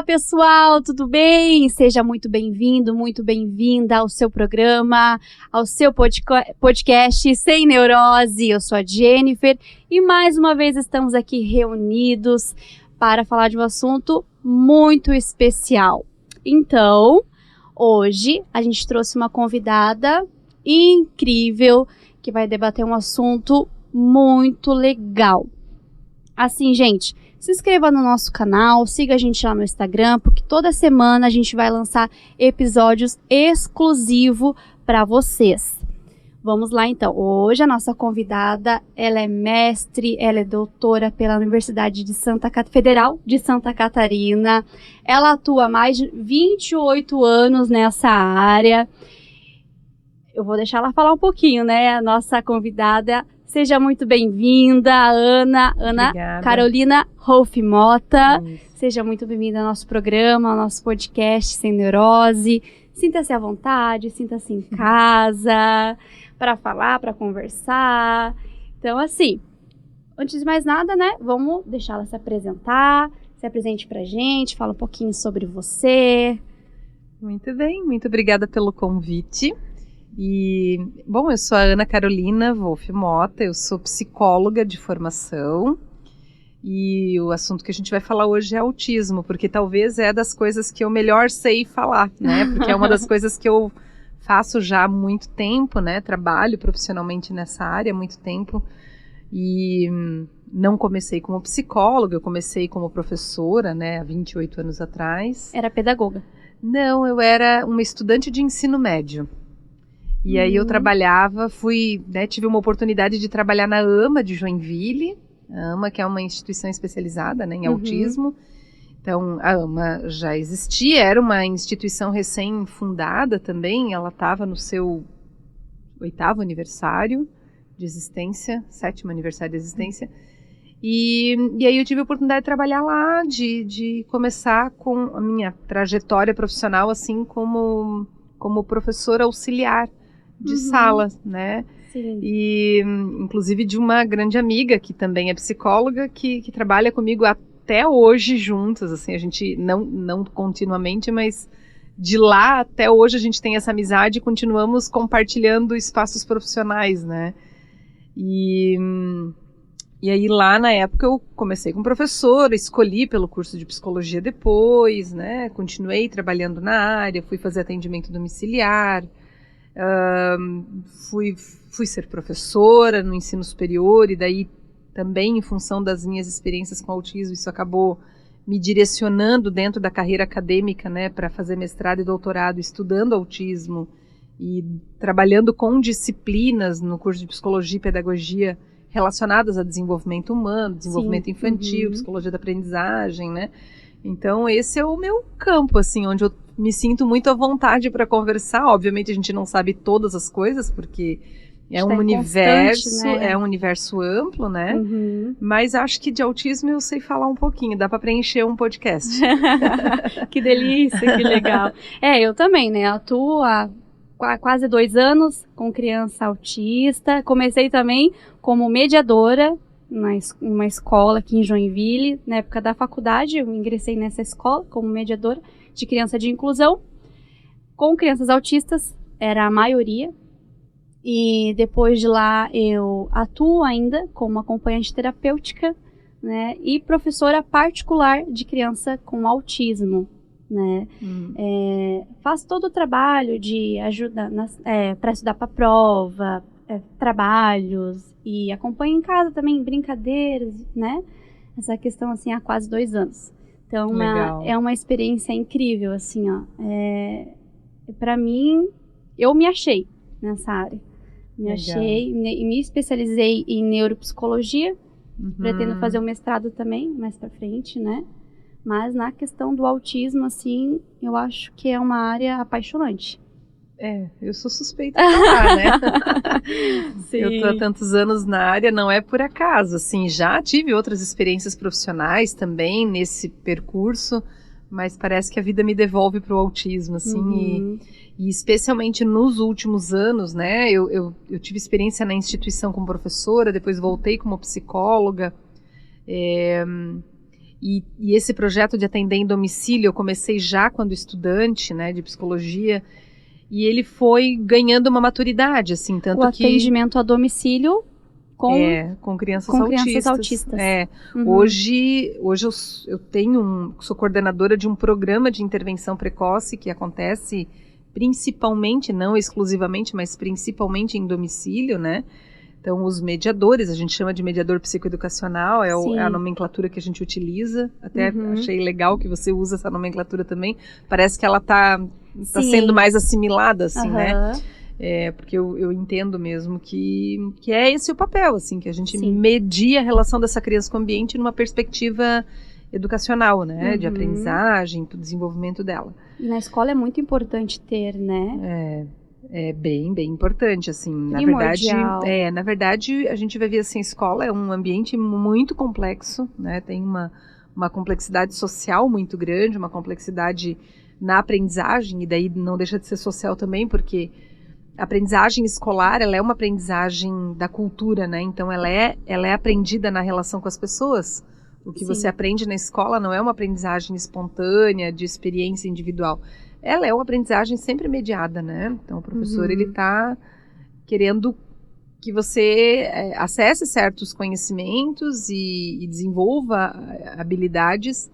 pessoal, tudo bem? Seja muito bem-vindo, muito bem-vinda ao seu programa, ao seu podcast Sem Neurose. Eu sou a Jennifer e mais uma vez estamos aqui reunidos para falar de um assunto muito especial. Então, hoje a gente trouxe uma convidada incrível que vai debater um assunto muito legal. Assim, gente, se inscreva no nosso canal, siga a gente lá no Instagram, porque toda semana a gente vai lançar episódios exclusivos para vocês. Vamos lá então. Hoje a nossa convidada, ela é mestre, ela é doutora pela Universidade Federal de Santa Catarina. Ela atua há mais de 28 anos nessa área. Eu vou deixar ela falar um pouquinho, né? A nossa convidada. Seja muito bem-vinda, Ana Obrigada. Carolina Rolf Mota. Seja muito bem-vinda ao nosso programa, ao nosso podcast Sem Neurose. Sinta-se à vontade, sinta-se em casa, para falar, para conversar. Então, assim, antes de mais nada, né, vamos deixá-la se apresentar, se apresente pra gente, fala um pouquinho sobre você. Muito bem, muito obrigada pelo convite. E, bom, eu sou a Ana Carolina Rolf Mota, eu sou psicóloga de formação e o assunto que a gente vai falar hoje é autismo, porque talvez é das coisas que eu melhor sei falar, né? Porque é uma das coisas que eu faço já há muito tempo, né? Trabalho profissionalmente nessa área há muito tempo e não comecei como psicóloga, eu comecei como professora, né? Há 28 anos atrás. Era pedagoga? Não, eu era uma estudante de ensino médio. E aí eu trabalhava, tive uma oportunidade de trabalhar na AMA de Joinville, a AMA que é uma instituição especializada, né, em autismo. Então a AMA já existia, era uma instituição recém-fundada também, ela estava no seu 8º aniversário de existência, 7º aniversário de existência. E aí eu tive a oportunidade de trabalhar lá, de começar com a minha trajetória profissional assim como professora auxiliar de sala, né? Sim. E inclusive de uma grande amiga que também é psicóloga que trabalha comigo até hoje juntas, assim, a gente não continuamente, mas de lá até hoje a gente tem essa amizade e continuamos compartilhando espaços profissionais, né? E aí lá na época eu comecei como professora, escolhi pelo curso de psicologia depois, né? Continuei trabalhando na área, fui fazer atendimento domiciliar, fui ser professora no ensino superior e daí também em função das minhas experiências com autismo isso acabou me direcionando dentro da carreira acadêmica, né? Para fazer mestrado e doutorado estudando autismo e trabalhando com disciplinas no curso de psicologia e pedagogia relacionadas a desenvolvimento humano, desenvolvimento infantil, psicologia da aprendizagem, né? Então esse é o meu campo, assim, onde eu me sinto muito à vontade para conversar. Obviamente a gente não sabe todas as coisas, porque é um universo, né? É um universo amplo, né? Mas acho que de autismo eu sei falar um pouquinho, dá para preencher um podcast. Que delícia, que legal. Eu também, né? Atuo há quase 2 anos com criança autista. Comecei também como mediadora numa escola aqui em Joinville. Na época da faculdade, eu ingressei nessa escola como mediadora de criança de inclusão. Com crianças autistas, era a maioria. E depois de lá, eu atuo ainda como acompanhante terapêutica, né? E professora particular de criança com autismo. Né? Faço todo o trabalho de ajuda para estudar para prova, trabalhos e acompanho em casa também brincadeiras, né? Essa questão assim há quase 2 anos. Então é uma experiência incrível, assim, ó. Para mim, eu me achei nessa área. Achei e me especializei em neuropsicologia. Pretendo fazer um mestrado também mais para frente, né? Mas na questão do autismo, assim, eu acho que é uma área apaixonante. Eu sou suspeita de falar, né? Sim. Eu tô há tantos anos na área, não é por acaso, assim, já tive outras experiências profissionais também nesse percurso, mas parece que a vida me devolve para o autismo, assim, e especialmente nos últimos anos, né? Eu tive experiência na instituição como professora, depois voltei como psicóloga, E esse projeto de atender em domicílio eu comecei já quando estudante, né, de psicologia, e ele foi ganhando uma maturidade, assim, tanto o atendimento a domicílio com crianças com autistas. crianças autistas. Hoje eu sou coordenadora de um programa de intervenção precoce que acontece principalmente, não exclusivamente, mas principalmente em domicílio, né? Então, os mediadores, a gente chama de mediador psicoeducacional, é a nomenclatura que a gente utiliza. Até achei legal que você usa essa nomenclatura também. Parece que ela tá sendo mais assimilada, assim, né? Porque eu entendo mesmo que é esse o papel, assim, que a gente medir a relação dessa criança com o ambiente numa perspectiva educacional, né? De aprendizagem, do desenvolvimento dela. E na escola é muito importante ter, né? É bem importante, assim, na verdade, a gente vai ver assim, a escola é um ambiente muito complexo, né, tem uma complexidade social muito grande, uma complexidade na aprendizagem, e daí não deixa de ser social também, porque a aprendizagem escolar, ela é uma aprendizagem da cultura, né, então ela é aprendida na relação com as pessoas. O que você aprende na escola não é uma aprendizagem espontânea, de experiência individual. Ela é uma aprendizagem sempre mediada, né? Então, o professor, ele está querendo que você acesse certos conhecimentos e desenvolva habilidades.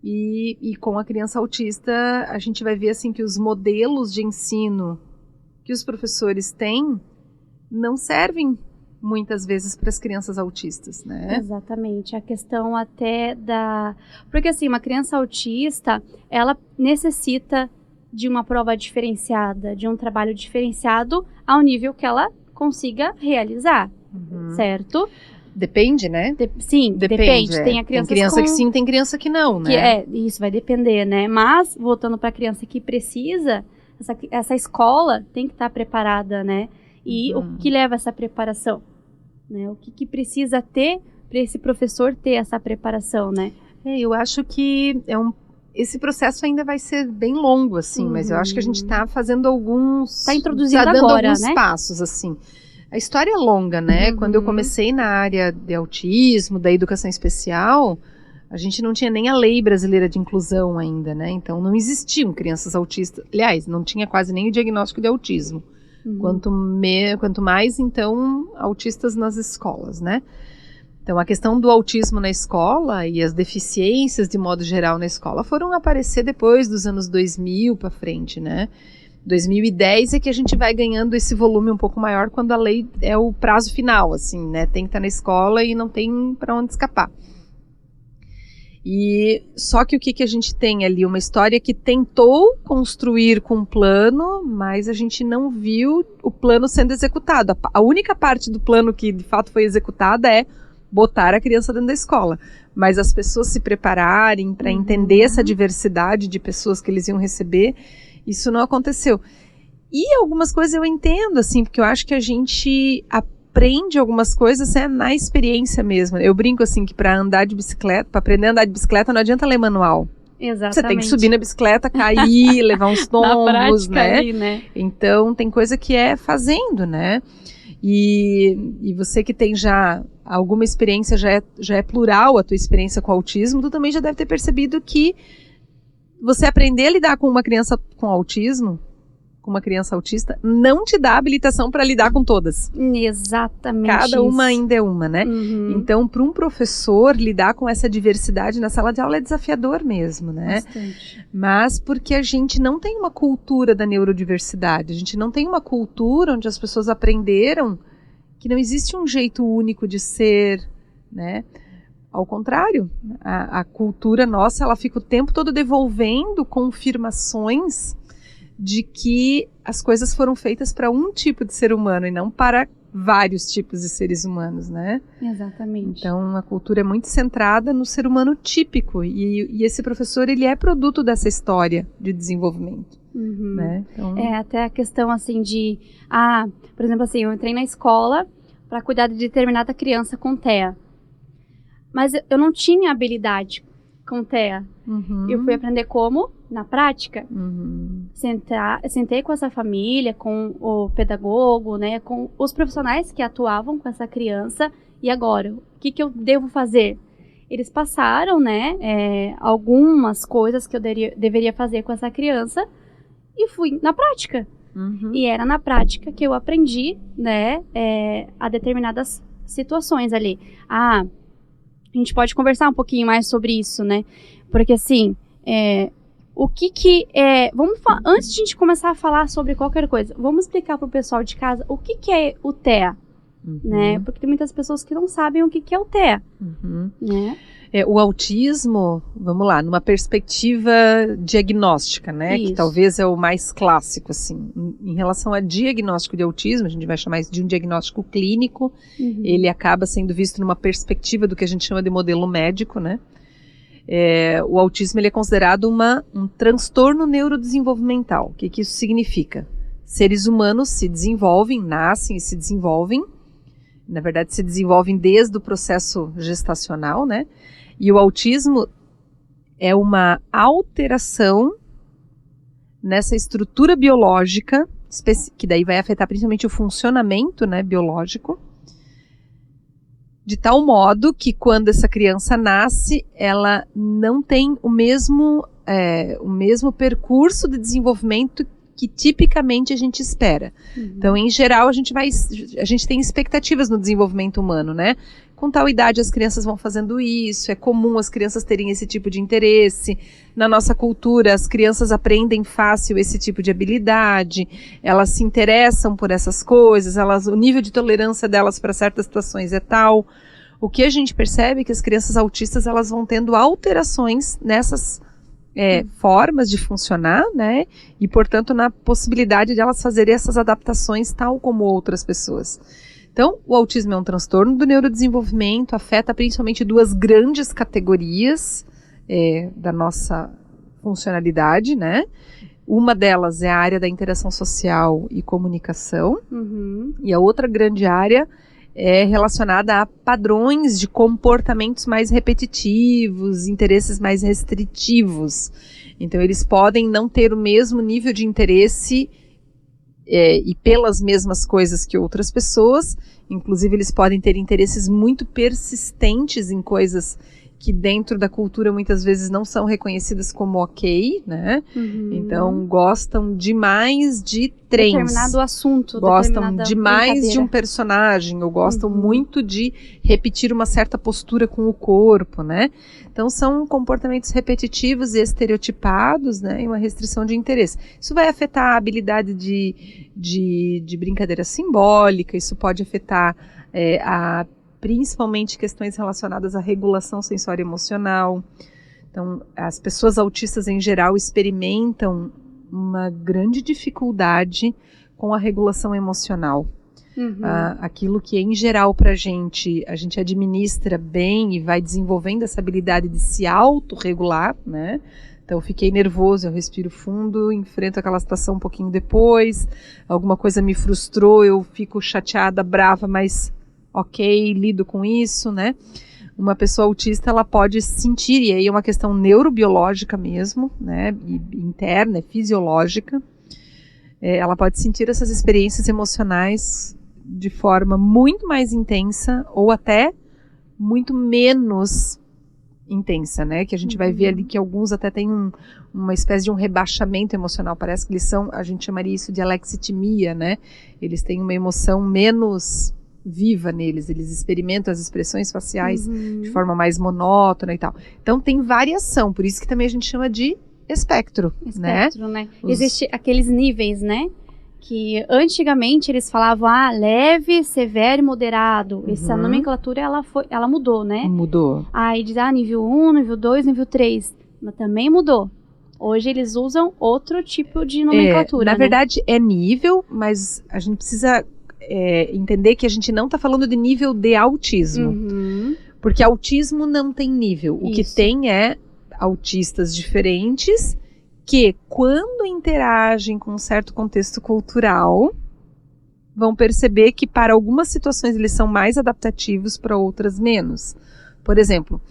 E com a criança autista, a gente vai ver, assim, que os modelos de ensino que os professores têm não servem muitas vezes para as crianças autistas, né? Exatamente, a questão até porque assim, uma criança autista, ela necessita de uma prova diferenciada, de um trabalho diferenciado ao nível que ela consiga realizar, certo? Depende, né? Sim, depende. Tem criança que sim, tem criança que não, né? Isso vai depender, né? Mas, voltando para a criança que precisa, essa escola tem que estar preparada, né? E o que leva a essa preparação? Né? O que precisa ter para esse professor ter essa preparação, né? Eu acho que esse processo ainda vai ser bem longo, assim, mas eu acho que a gente está fazendo Está introduzindo dando agora, alguns né? passos, assim. A história é longa, né? Quando eu comecei na área de autismo, da educação especial, a gente não tinha nem a lei brasileira de inclusão ainda, né? Então não existiam crianças autistas. Aliás, não tinha quase nem o diagnóstico de autismo. Quanto mais, então, autistas nas escolas, né? Então, a questão do autismo na escola e as deficiências, de modo geral, na escola foram aparecer depois dos anos 2000 para frente, né? 2010 é que a gente vai ganhando esse volume um pouco maior quando a lei é o prazo final, assim, né? Tem que estar na escola e não tem para onde escapar. E só que o que a gente tem ali? Uma história que tentou construir com um plano, mas a gente não viu o plano sendo executado. A única parte do plano que de fato foi executada é botar a criança dentro da escola. Mas as pessoas se prepararem para entender essa diversidade de pessoas que eles iam receber, isso não aconteceu. E algumas coisas eu entendo, assim, porque eu acho que a gente aprende algumas coisas na experiência mesmo. Eu brinco assim que para aprender a andar de bicicleta não adianta ler manual. Exatamente. Você tem que subir na bicicleta, cair, levar uns tombos, na prática, né? Ali, né? Então tem coisa que é fazendo, né? E você que tem já alguma experiência, já é plural a tua experiência com autismo, tu também já deve ter percebido que você aprender a lidar com uma criança com autismo, com uma criança autista, não te dá habilitação para lidar com todas. Exatamente. Cada uma ainda é uma, né? Então, para um professor, lidar com essa diversidade na sala de aula é desafiador mesmo, né? Bastante. Mas porque a gente não tem uma cultura da neurodiversidade, a gente não tem uma cultura onde as pessoas aprenderam que não existe um jeito único de ser, né? Ao contrário, a cultura nossa, ela fica o tempo todo devolvendo confirmações de que as coisas foram feitas para um tipo de ser humano e não para vários tipos de seres humanos, né? Exatamente. Então, a cultura é muito centrada no ser humano típico e esse professor, ele é produto dessa história de desenvolvimento, né? Então... até a questão, assim, de... por exemplo, assim, eu entrei na escola para cuidar de determinada criança com TEA. Mas eu não tinha habilidade com TEA. Eu fui aprender como? Na prática. Sentei com essa família, com o pedagogo, né, com os profissionais que atuavam com essa criança. E agora, o que eu devo fazer? eles passaram, né, algumas coisas que eu deveria fazer com essa criança e fui na prática. E era na prática que eu aprendi, né, a determinadas situações ali. A gente pode conversar um pouquinho mais sobre isso, né? Porque, assim, o que é... Antes de a gente começar a falar sobre qualquer coisa, vamos explicar para o pessoal de casa o que é o TEA, né? Porque tem muitas pessoas que não sabem o que é o TEA, né? O autismo, vamos lá, numa perspectiva diagnóstica, né? Isso. Que talvez é o mais clássico, assim. Em relação a diagnóstico de autismo, a gente vai chamar isso de um diagnóstico clínico. Ele acaba sendo visto numa perspectiva do que a gente chama de modelo médico, né? O autismo ele é considerado um transtorno neurodesenvolvimental. O que isso significa? Seres humanos se desenvolvem, nascem e se desenvolvem. Na verdade, se desenvolvem desde o processo gestacional, né? E o autismo é uma alteração nessa estrutura biológica, que daí vai afetar principalmente o funcionamento, né, biológico, de tal modo que quando essa criança nasce, ela não tem o mesmo percurso de desenvolvimento que tipicamente a gente espera. Então, em geral, a gente tem expectativas no desenvolvimento humano, né? Com tal idade as crianças vão fazendo isso, é comum as crianças terem esse tipo de interesse. Na nossa cultura, as crianças aprendem fácil esse tipo de habilidade, elas se interessam por essas coisas, o nível de tolerância delas para certas situações é tal. O que a gente percebe é que as crianças autistas elas vão tendo alterações nessas formas de funcionar, né? E, portanto, na possibilidade de elas fazerem essas adaptações tal como outras pessoas. Então, o autismo é um transtorno do neurodesenvolvimento, afeta principalmente duas grandes categorias da nossa funcionalidade, né? Uma delas é a área da interação social e comunicação, e a outra grande área é relacionada a padrões de comportamentos mais repetitivos, interesses mais restritivos. Então, eles podem não ter o mesmo nível de interesse e pelas mesmas coisas que outras pessoas. Inclusive, eles podem ter interesses muito persistentes em coisas que dentro da cultura muitas vezes não são reconhecidas como ok, né? Então, gostam demais de trens. Determinado assunto. Gostam demais de um personagem, ou gostam muito de repetir uma certa postura com o corpo, né? Então, são comportamentos repetitivos e estereotipados, né? E uma restrição de interesse. Isso vai afetar a habilidade de brincadeira simbólica, isso pode afetar principalmente questões relacionadas à regulação sensório-emocional. Então, as pessoas autistas em geral experimentam uma grande dificuldade com a regulação emocional. Aquilo que em geral para a gente administra bem e vai desenvolvendo essa habilidade de se autorregular, né? Então, fiquei nervoso, eu respiro fundo, enfrento aquela situação um pouquinho depois, alguma coisa me frustrou, eu fico chateada, brava, mas ok, lido com isso, né? Uma pessoa autista, ela pode sentir, e aí é uma questão neurobiológica mesmo, né? E interna, fisiológica. Ela pode sentir essas experiências emocionais de forma muito mais intensa ou até muito menos intensa, né? Que a gente vai ver ali que alguns até têm uma espécie de um rebaixamento emocional. Parece que eles a gente chamaria isso de alexitimia, né? Eles têm uma emoção menos viva neles, eles experimentam as expressões faciais de forma mais monótona e tal. Então tem variação, por isso que também a gente chama de espectro, né? Existem aqueles níveis, né? Que antigamente eles falavam, leve, severo e moderado. Essa nomenclatura, ela mudou, né? Mudou. Aí diz, nível 1, nível 2, nível 3. Mas também mudou. Hoje eles usam outro tipo de nomenclatura, na verdade é nível, mas a gente precisa entender que a gente não está falando de nível de autismo. Porque autismo não tem nível. O que tem é autistas diferentes que, quando interagem com um certo contexto cultural, vão perceber que para algumas situações eles são mais adaptativos, para outras menos. Por exemplo,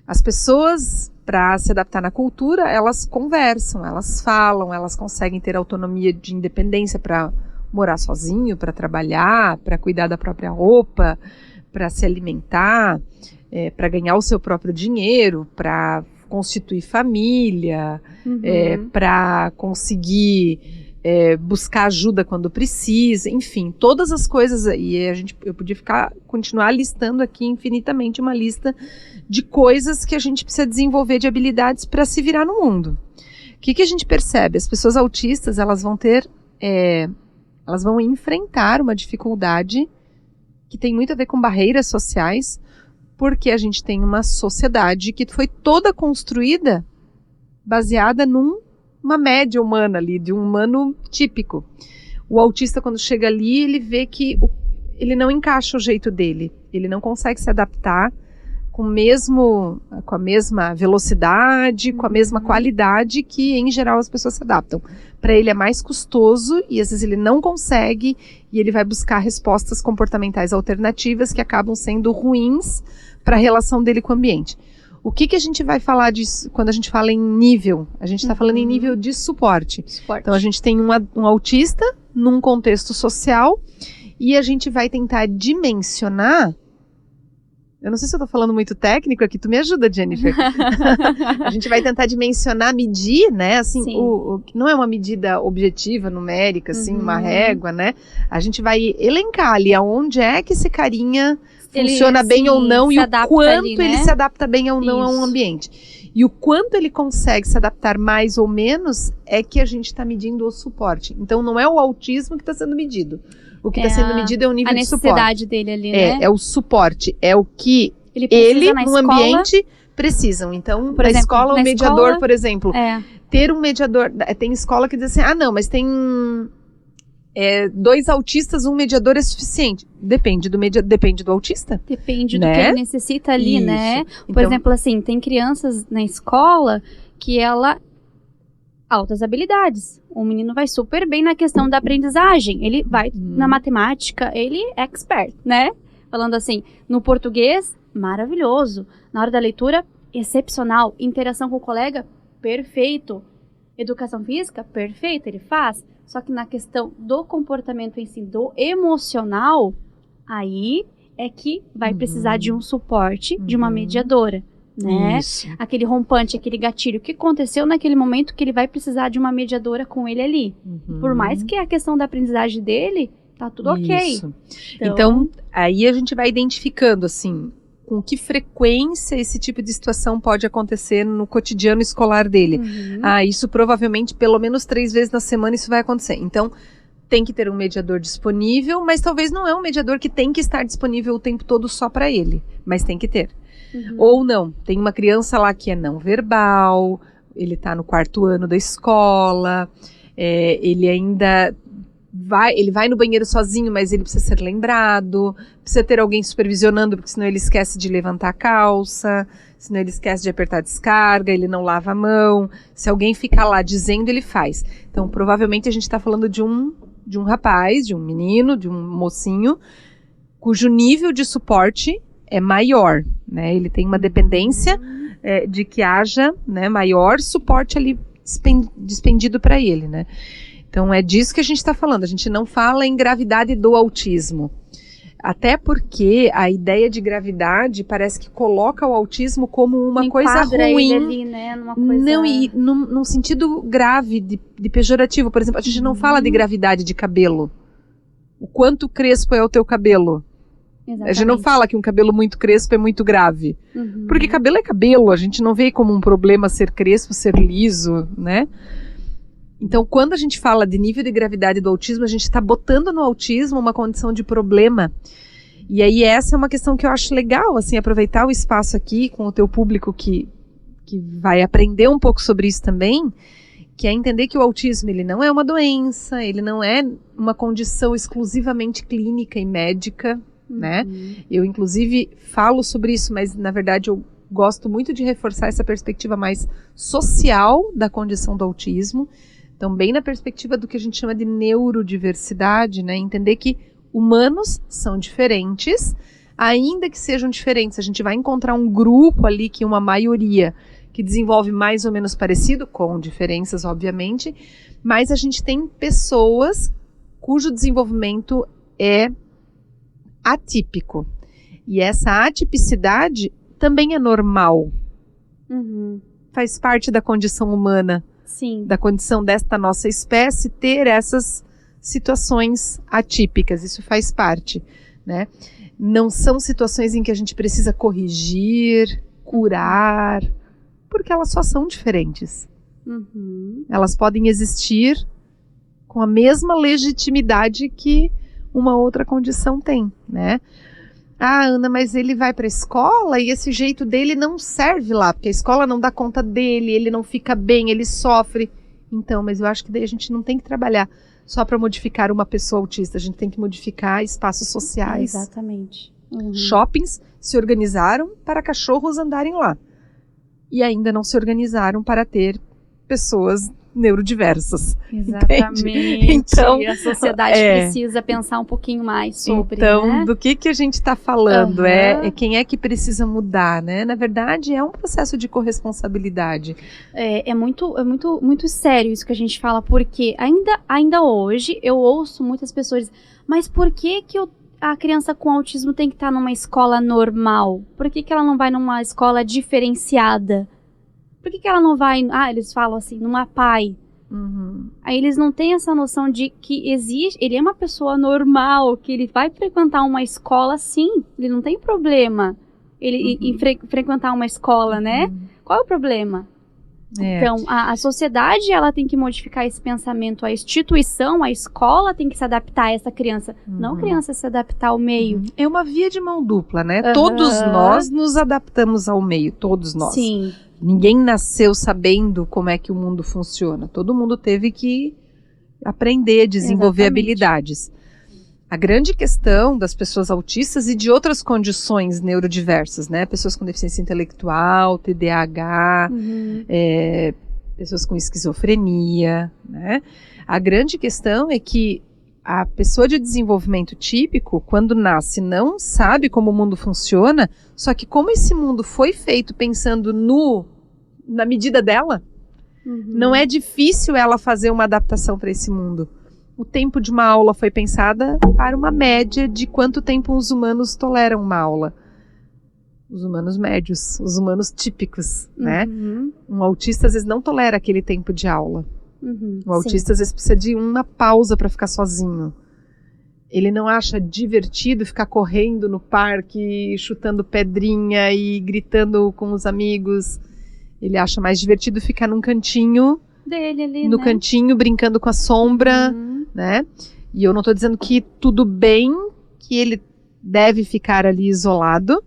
as pessoas, para se adaptar na cultura, elas conversam, elas falam, elas conseguem ter autonomia de independência para morar sozinho, para trabalhar, para cuidar da própria roupa, para se alimentar, para ganhar o seu próprio dinheiro, para constituir família, para conseguir buscar ajuda quando precisa, enfim, todas as coisas. E eu podia continuar listando aqui infinitamente uma lista de coisas que a gente precisa desenvolver de habilidades para se virar no mundo. O que a gente percebe? As pessoas autistas, elas vão enfrentar uma dificuldade que tem muito a ver com barreiras sociais, porque a gente tem uma sociedade que foi toda construída baseada numa média humana ali, de um humano típico. O autista, quando chega ali, ele vê que ele não encaixa o jeito dele, ele não consegue se adaptar com a mesma velocidade, com a mesma qualidade que, em geral, as pessoas se adaptam. Para ele é mais custoso e, às vezes, ele não consegue e ele vai buscar respostas comportamentais alternativas que acabam sendo ruins para a relação dele com o ambiente. O que a gente vai falar disso quando a gente fala em nível? A gente está falando em nível de suporte. Então, a gente tem um autista num contexto social e a gente vai tentar dimensionar. Eu não sei se eu estou falando muito técnico aqui, tu me ajuda, Jennifer. A gente vai tentar dimensionar, medir, né? Assim, não é uma medida objetiva, numérica, assim, uma régua, né? A gente vai elencar ali aonde é que esse carinha funciona bem ou não e o quanto ele se adapta bem ou não a um ambiente. E o quanto ele consegue se adaptar mais ou menos é que a gente está medindo o suporte. Então, não é o autismo que está sendo medido. O que está sendo medido é o nível de suporte. A necessidade dele ali, né? É o suporte, é o que ele no ambiente precisam. Então, por exemplo, escola, o mediador, por exemplo, ter um mediador, tem escola que diz assim, mas tem 2 autistas, um mediador é suficiente. Depende do autista. Depende do que ele necessita ali, né? Por exemplo, assim, tem crianças na escola que altas habilidades. O menino vai super bem na questão da aprendizagem. Ele vai na matemática, ele é expert, né? Falando assim, no português, maravilhoso. Na hora da leitura, excepcional. Interação com o colega, perfeito. Educação física, perfeito, ele faz. Só que na questão do comportamento em si, do emocional, aí é que vai precisar de um suporte, de uma mediadora. Né? Isso. Aquele rompante, aquele gatilho, o que aconteceu naquele momento que ele vai precisar de uma mediadora com ele ali. Por mais que a questão da aprendizagem dele, tá tudo ok. Então, aí a gente vai identificando, assim, com que frequência esse tipo de situação pode acontecer no cotidiano escolar dele. Isso provavelmente, pelo menos 3 vezes na semana, isso vai acontecer. Então, tem que ter um mediador disponível, mas talvez não é um mediador que tem que estar disponível o tempo todo só para ele, mas tem que ter. Ou não, tem uma criança lá que é não verbal, ele está no 4º ano da escola, ele ainda vai no banheiro sozinho, mas ele precisa ser lembrado, precisa ter alguém supervisionando, porque senão ele esquece de levantar a calça, senão ele esquece de apertar a descarga, ele não lava a mão, se alguém ficar lá dizendo, ele faz. Então, provavelmente a gente está falando de um rapaz, de um menino, de um mocinho, cujo nível de suporte é maior, né? Ele tem uma dependência de que haja, né, maior suporte ali dispendido para ele, né? Então é disso que a gente está falando. A gente não fala em gravidade do autismo, até porque a ideia de gravidade parece que coloca o autismo como uma coisa ruim, ele ali, né? Numa coisa... Não, e num sentido grave, de pejorativo. Por exemplo, a gente não fala de gravidade de cabelo. O quanto crespo é o teu cabelo? Exatamente. A gente não fala que um cabelo muito crespo é muito grave. Porque cabelo é cabelo, a gente não vê como um problema ser crespo, ser liso, né? Então, quando a gente fala de nível de gravidade do autismo, a gente está botando no autismo uma condição de problema. E aí essa é uma questão que eu acho legal, assim, aproveitar o espaço aqui com o teu público que vai aprender um pouco sobre isso também, que é entender que o autismo, ele não é uma doença, ele não é uma condição exclusivamente clínica e médica, né? Eu, inclusive, falo sobre isso, mas, na verdade, eu gosto muito de reforçar essa perspectiva mais social da condição do autismo, então, bem na perspectiva do que a gente chama de neurodiversidade, né? Entender que humanos são diferentes, ainda que sejam diferentes, a gente vai encontrar um grupo ali, que uma maioria, que desenvolve mais ou menos parecido, com diferenças, obviamente, mas a gente tem pessoas cujo desenvolvimento é atípico. E essa atipicidade também é normal. Uhum. Faz parte da condição humana, Sim. da condição desta nossa espécie ter essas situações atípicas. Isso faz parte, né? Não são situações em que a gente precisa corrigir, curar, porque elas só são diferentes. Uhum. Elas podem existir com a mesma legitimidade que uma outra condição tem, né? Ah, Ana, mas ele vai para a escola e esse jeito dele não serve lá, porque a escola não dá conta dele, ele não fica bem, ele sofre. Então, mas eu acho que daí a gente não tem que trabalhar só para modificar uma pessoa autista, a gente tem que modificar espaços sociais. Exatamente. Uhum. Shoppings se organizaram para cachorros andarem lá e ainda não se organizaram para ter pessoas neurodiversas. Exatamente. Então, a sociedade precisa pensar um pouquinho mais sobre, então, né? do que a gente está falando? Uhum. É quem é que precisa mudar, né? Na verdade, é um processo de corresponsabilidade. É muito sério isso que a gente fala, porque ainda hoje eu ouço muitas pessoas, mas por que a criança com autismo tem que estar numa escola normal? Por que ela não vai numa escola diferenciada? Por que ela não vai, eles falam assim, numa PAI? Uhum. Aí eles não têm essa noção de que existe, ele é uma pessoa normal, que ele vai frequentar uma escola, sim, ele não tem problema em frequentar uma escola, né? Qual é o problema? Então, a sociedade, ela tem que modificar esse pensamento, a instituição, a escola tem que se adaptar a essa criança, não a criança se adaptar ao meio. É uma via de mão dupla, né? Todos nós nos adaptamos ao meio, todos nós. Sim. Ninguém nasceu sabendo como é que o mundo funciona. Todo mundo teve que aprender, desenvolver habilidades. A grande questão das pessoas autistas e de outras condições neurodiversas, né? Pessoas com deficiência intelectual, TDAH, pessoas com esquizofrenia, né? A grande questão é que a pessoa de desenvolvimento típico, quando nasce, não sabe como o mundo funciona, só que como esse mundo foi feito pensando na medida dela, não é difícil ela fazer uma adaptação para esse mundo. O tempo de uma aula foi pensada para uma média de quanto tempo os humanos toleram uma aula. Os humanos médios, os humanos típicos, né? Um autista às vezes não tolera aquele tempo de aula. O autista às vezes precisa de uma pausa para ficar sozinho. Ele não acha divertido ficar correndo no parque, chutando pedrinha e gritando com os amigos. Ele acha mais divertido ficar num cantinho dele ali, no cantinho, brincando com a sombra, né? E eu não estou dizendo que tudo bem, que ele deve ficar ali isolado,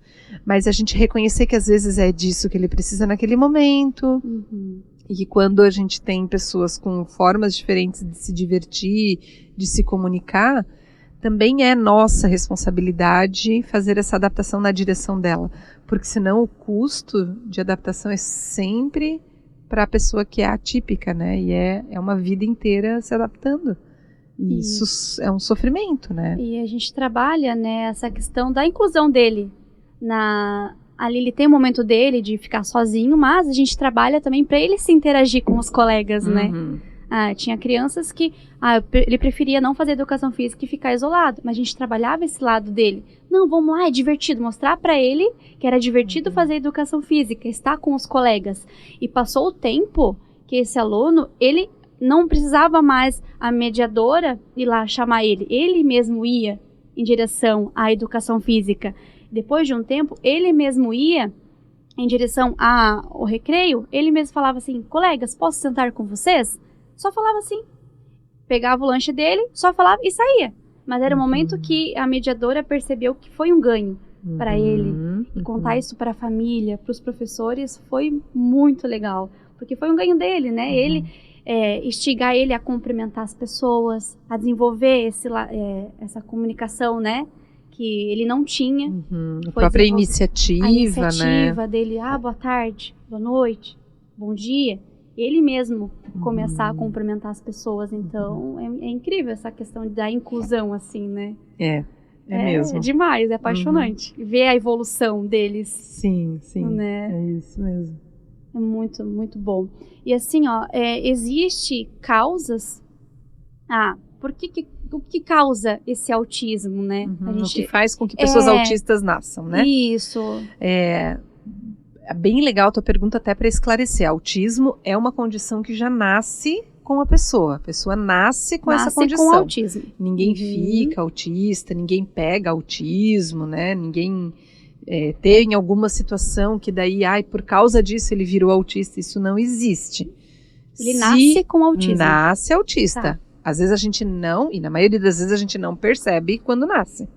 mas a gente reconhecer que às vezes é disso que ele precisa naquele momento. E que quando a gente tem pessoas com formas diferentes de se divertir, de se comunicar, também é nossa responsabilidade fazer essa adaptação na direção dela. Porque senão o custo de adaptação é sempre para a pessoa que é atípica, né? E é uma vida inteira se adaptando. E isso é um sofrimento, né? E a gente trabalha, né, essa questão da inclusão dele. Ali ele tem o momento dele de ficar sozinho, mas a gente trabalha também para ele se interagir com os colegas, né? Tinha crianças que ele preferia não fazer educação física e ficar isolado, mas a gente trabalhava esse lado dele. Não, vamos lá, é divertido, mostrar para ele que era divertido fazer educação física, estar com os colegas. E passou o tempo que esse aluno, ele não precisava mais a mediadora ir lá chamar ele mesmo ia em direção à educação física. Depois de um tempo, ele mesmo ia em direção ao recreio, ele mesmo falava assim, colegas, posso sentar com vocês? Só falava assim. Pegava o lanche dele, só falava e saía. Mas era o momento que a mediadora percebeu que foi um ganho para ele. E contar isso para a família, para os professores, foi muito legal. Porque foi um ganho dele, né? Ele instigar ele a cumprimentar as pessoas, a desenvolver essa comunicação, né? Que ele não tinha. A própria iniciativa, a iniciativa né? dele, boa tarde, boa noite, bom dia. Ele mesmo começar a cumprimentar as pessoas. Então, é incrível essa questão da inclusão, assim, né? É mesmo. É demais, é apaixonante. Ver a evolução deles. Sim, né? É isso mesmo. É muito, muito bom. E assim, ó, existe causas... por que o que causa esse autismo, né? O que faz com que pessoas autistas nasçam, né? Isso. É bem legal a tua pergunta, até para esclarecer. Autismo é uma condição que já nasce com a pessoa nasce com essa condição. Com autismo. Ninguém fica autista, ninguém pega autismo, né? Ninguém tem alguma situação que daí, por causa disso ele virou autista. Isso não existe. Ele nasce com autismo. Nasce autista. Tá. Às vezes a gente não, e na maioria das vezes a gente não percebe quando nasce.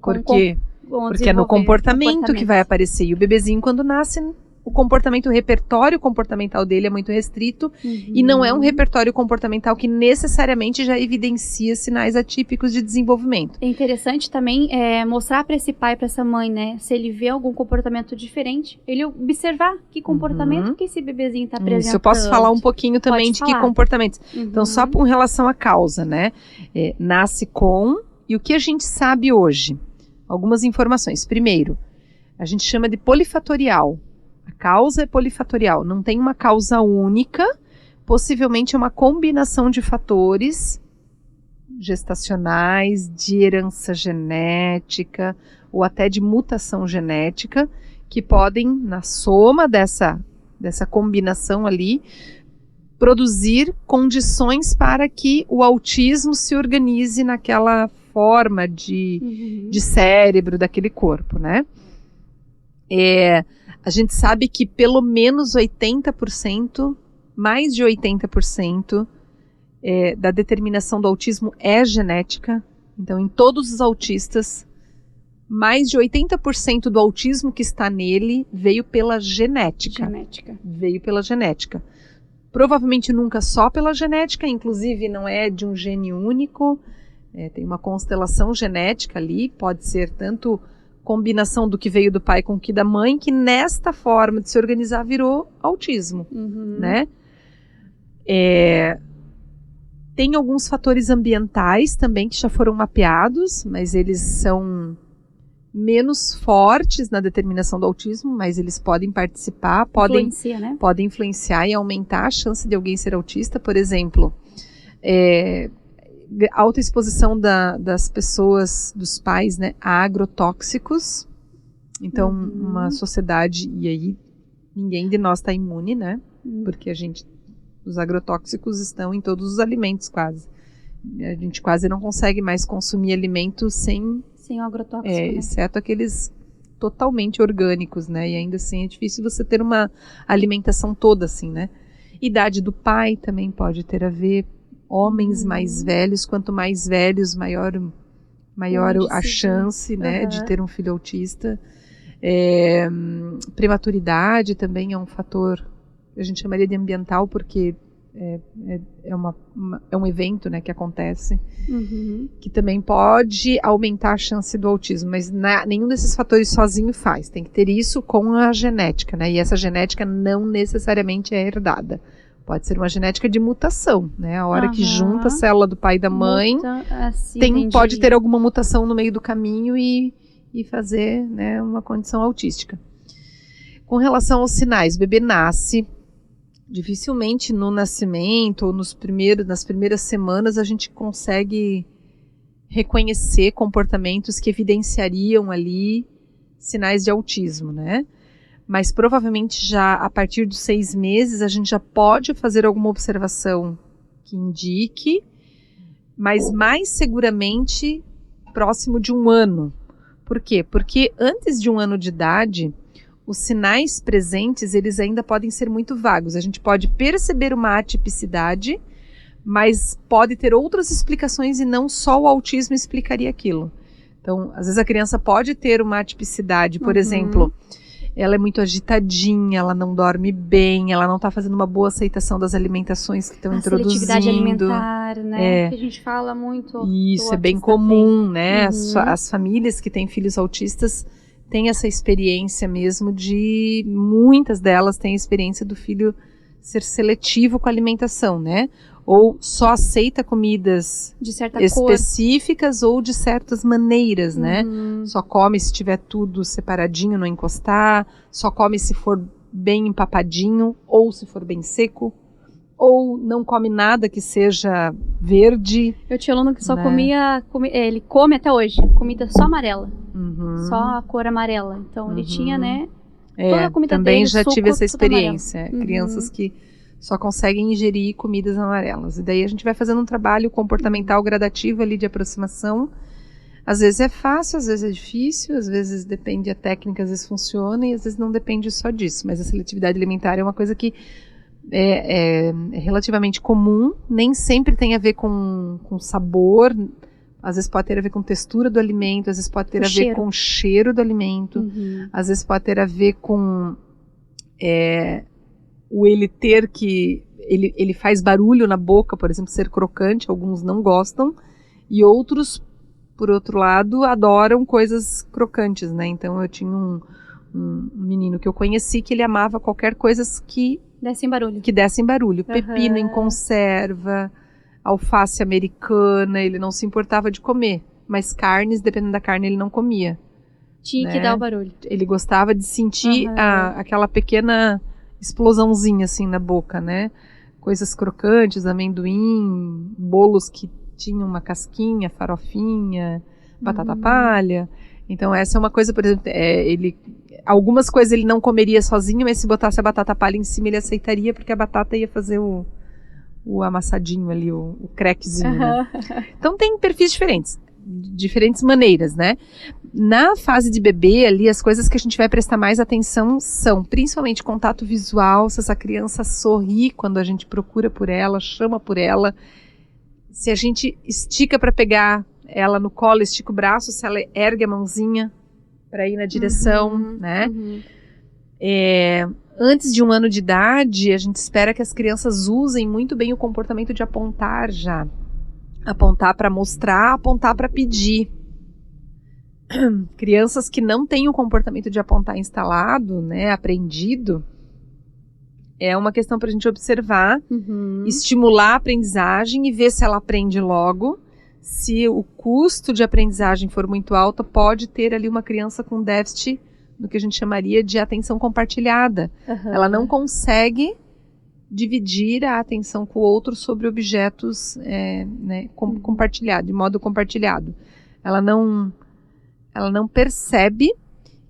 Porque é no comportamento que vai aparecer. E o bebezinho, quando nasce, o repertório comportamental dele é muito restrito e não é um repertório comportamental que necessariamente já evidencia sinais atípicos de desenvolvimento. É interessante também mostrar para esse pai, para essa mãe, né, se ele vê algum comportamento diferente, ele observar que comportamento que esse bebezinho está apresentando. Isso, eu posso falar um pouquinho também de que comportamentos. Então, só com relação à causa, né, nasce com, e o que a gente sabe hoje? Algumas informações. Primeiro, a gente chama de polifatorial. A causa é polifatorial, não tem uma causa única, possivelmente é uma combinação de fatores gestacionais, de herança genética ou até de mutação genética, que podem, na soma dessa combinação ali, produzir condições para que o autismo se organize naquela forma de cérebro daquele corpo, né? A gente sabe que pelo menos 80%, mais de 80% da determinação do autismo é genética. Então, em todos os autistas, mais de 80% do autismo que está nele veio pela genética. Veio pela genética. Provavelmente nunca só pela genética, inclusive não é de um gene único, tem uma constelação genética ali, pode ser tanto combinação do que veio do pai com o que da mãe, que nesta forma de se organizar virou autismo, né? Tem alguns fatores ambientais também que já foram mapeados, mas eles são menos fortes na determinação do autismo, mas eles podem participar, podem influenciar e aumentar a chance de alguém ser autista. Por exemplo, alta exposição das pessoas, dos pais, né, a agrotóxicos. Então, uma sociedade, e aí ninguém de nós está imune, né? Porque os agrotóxicos estão em todos os alimentos quase. A gente quase não consegue mais consumir alimentos sem o agrotóxico, né? Exceto aqueles totalmente orgânicos, né? E ainda assim é difícil você ter uma alimentação toda assim, né? Idade do pai também pode ter a ver. Homens mais velhos, quanto mais velhos, maior a chance, né, de ter um filho autista. Prematuridade também é um fator, a gente chamaria de ambiental, porque é um evento, né, que acontece, que também pode aumentar a chance do autismo, mas nenhum desses fatores sozinho faz. Tem que ter isso com a genética, né, e essa genética não necessariamente é herdada. Pode ser uma genética de mutação, né? A hora que junta a célula do pai e da mãe, pode ter alguma mutação no meio do caminho e fazer, né, uma condição autística. Com relação aos sinais, o bebê nasce, dificilmente no nascimento ou nas primeiras semanas a gente consegue reconhecer comportamentos que evidenciariam ali sinais de autismo, né? Mas provavelmente já a partir dos 6 meses a gente já pode fazer alguma observação que indique, mas mais seguramente próximo de 1 ano. Por quê? Porque antes de 1 ano de idade, os sinais presentes eles ainda podem ser muito vagos. A gente pode perceber uma atipicidade, mas pode ter outras explicações e não só o autismo explicaria aquilo. Então, às vezes a criança pode ter uma atipicidade, por exemplo, ela é muito agitadinha, ela não dorme bem, ela não está fazendo uma boa aceitação das alimentações que estão introduzindo. Seletividade alimentar, né? Que a gente fala muito. Isso, é bem comum, né? As famílias que têm filhos autistas têm essa experiência mesmo muitas delas têm a experiência do filho ser seletivo com a alimentação, né? Ou só aceita comidas de certa específicas ou de certas maneiras, né? Só come se tiver tudo separadinho, não encostar, só come se for bem empapadinho ou se for bem seco, ou não come nada que seja verde. Eu tinha aluno que só né? ele come até hoje, comida só amarela, Uhum. só a cor amarela. Então ele tinha, né? É, toda a comida também dele, já suco, tive essa tudo experiência. amarelo. Crianças que só conseguem ingerir comidas amarelas. E daí a gente vai fazendo um trabalho comportamental gradativo ali de aproximação. Às vezes é fácil, às vezes é difícil, às vezes depende da técnica, às vezes funciona e às vezes não depende só disso. Mas a seletividade alimentar é uma coisa que é relativamente comum, nem sempre tem a ver com sabor, às vezes pode ter a ver com textura do alimento, às vezes pode ter a ver com o cheiro do alimento, às vezes pode ter a ver com o ele ter que... Ele faz barulho na boca, por exemplo, ser crocante, alguns não gostam, e outros, por outro lado, adoram coisas crocantes, né? Então eu tinha um menino que eu conheci que ele amava qualquer coisa que dessem barulho. Pepino em conserva, alface americana, ele não se importava de comer. Mas carnes, dependendo da carne, ele não comia. Tinha que dar o barulho. Ele gostava de sentir aquela pequena explosãozinha assim na boca, né? Coisas crocantes, amendoim, bolos que tinham uma casquinha, farofinha, batata palha. Então essa é uma coisa, por exemplo, algumas coisas ele não comeria sozinho, mas se botasse a batata palha em cima ele aceitaria, porque a batata ia fazer o amassadinho ali, o crackzinho, né? Então tem perfis diferentes maneiras, né? Na fase de bebê ali, as coisas que a gente vai prestar mais atenção são principalmente contato visual, se essa criança sorri quando a gente procura por ela, chama por ela, se a gente estica para pegar ela no colo, estica o braço, se ela ergue a mãozinha para ir na direção, né? Antes de 1 ano de idade, a gente espera que as crianças usem muito bem o comportamento de apontar já. Apontar para mostrar, apontar para pedir. Crianças que não têm o comportamento de apontar instalado, né, aprendido, é uma questão para a gente observar, estimular a aprendizagem e ver se ela aprende logo. Se o custo de aprendizagem for muito alto, pode ter ali uma criança com déficit no que a gente chamaria de atenção compartilhada. Ela não consegue dividir a atenção com o outro sobre objetos compartilhados, de modo compartilhado. Ela não percebe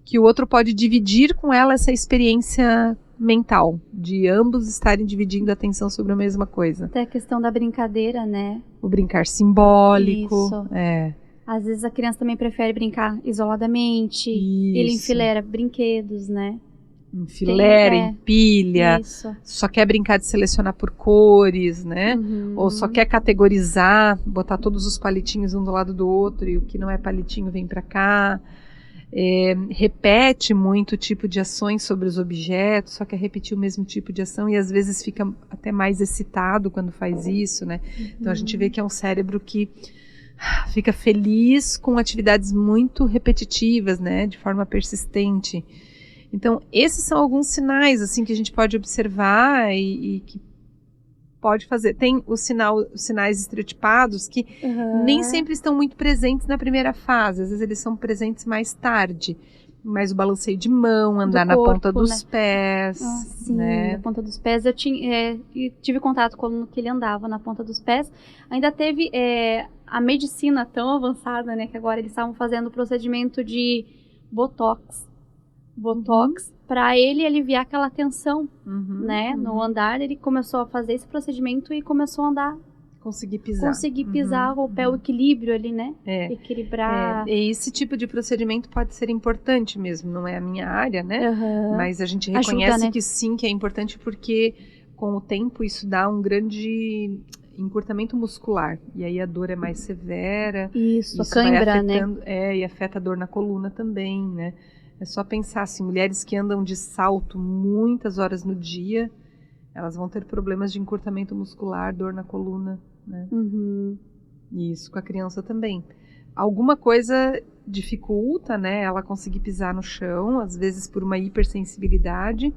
que o outro pode dividir com ela essa experiência mental, de ambos estarem dividindo a atenção sobre a mesma coisa. Até a questão da brincadeira, né? O brincar simbólico. Isso. Às vezes a criança também prefere brincar isoladamente. Isso. Ele enfileira brinquedos, né? Enfileira, empilha, só quer brincar de selecionar por cores, né? Ou só quer categorizar, botar todos os palitinhos um do lado do outro e o que não é palitinho vem para cá. Repete muito tipo de ações sobre os objetos, só quer repetir o mesmo tipo de ação e às vezes fica até mais excitado quando faz isso, né? Então a gente vê que é um cérebro que fica feliz com atividades muito repetitivas, né? De forma persistente. Então, esses são alguns sinais assim que a gente pode observar e que pode fazer. Tem os sinais estereotipados que nem sempre estão muito presentes na primeira fase. Às vezes eles são presentes mais tarde. Mas o balanceio de mão, andar na ponta dos pés. Sim, né? na ponta dos pés. Eu tive contato com o aluno que ele andava na ponta dos pés. Ainda teve a medicina tão avançada, né? Que agora eles estavam fazendo o procedimento de Botox. Para ele aliviar aquela tensão, né? No andar, ele começou a fazer esse procedimento e começou a andar. Conseguir pisar O pé, o equilíbrio ali, né? Equilibrar. Esse tipo de procedimento pode ser importante mesmo, não é a minha área, né? Mas a gente reconhece ajuda, né? que sim, que é importante porque com o tempo isso dá um grande encurtamento muscular. E aí a dor é mais severa. Isso cãibra, vai afetando, né? E afeta a dor na coluna também, né? É só pensar assim, mulheres que andam de salto muitas horas no dia, elas vão ter problemas de encurtamento muscular, dor na coluna, né? E isso com a criança também. Alguma coisa dificulta, né, ela conseguir pisar no chão, às vezes por uma hipersensibilidade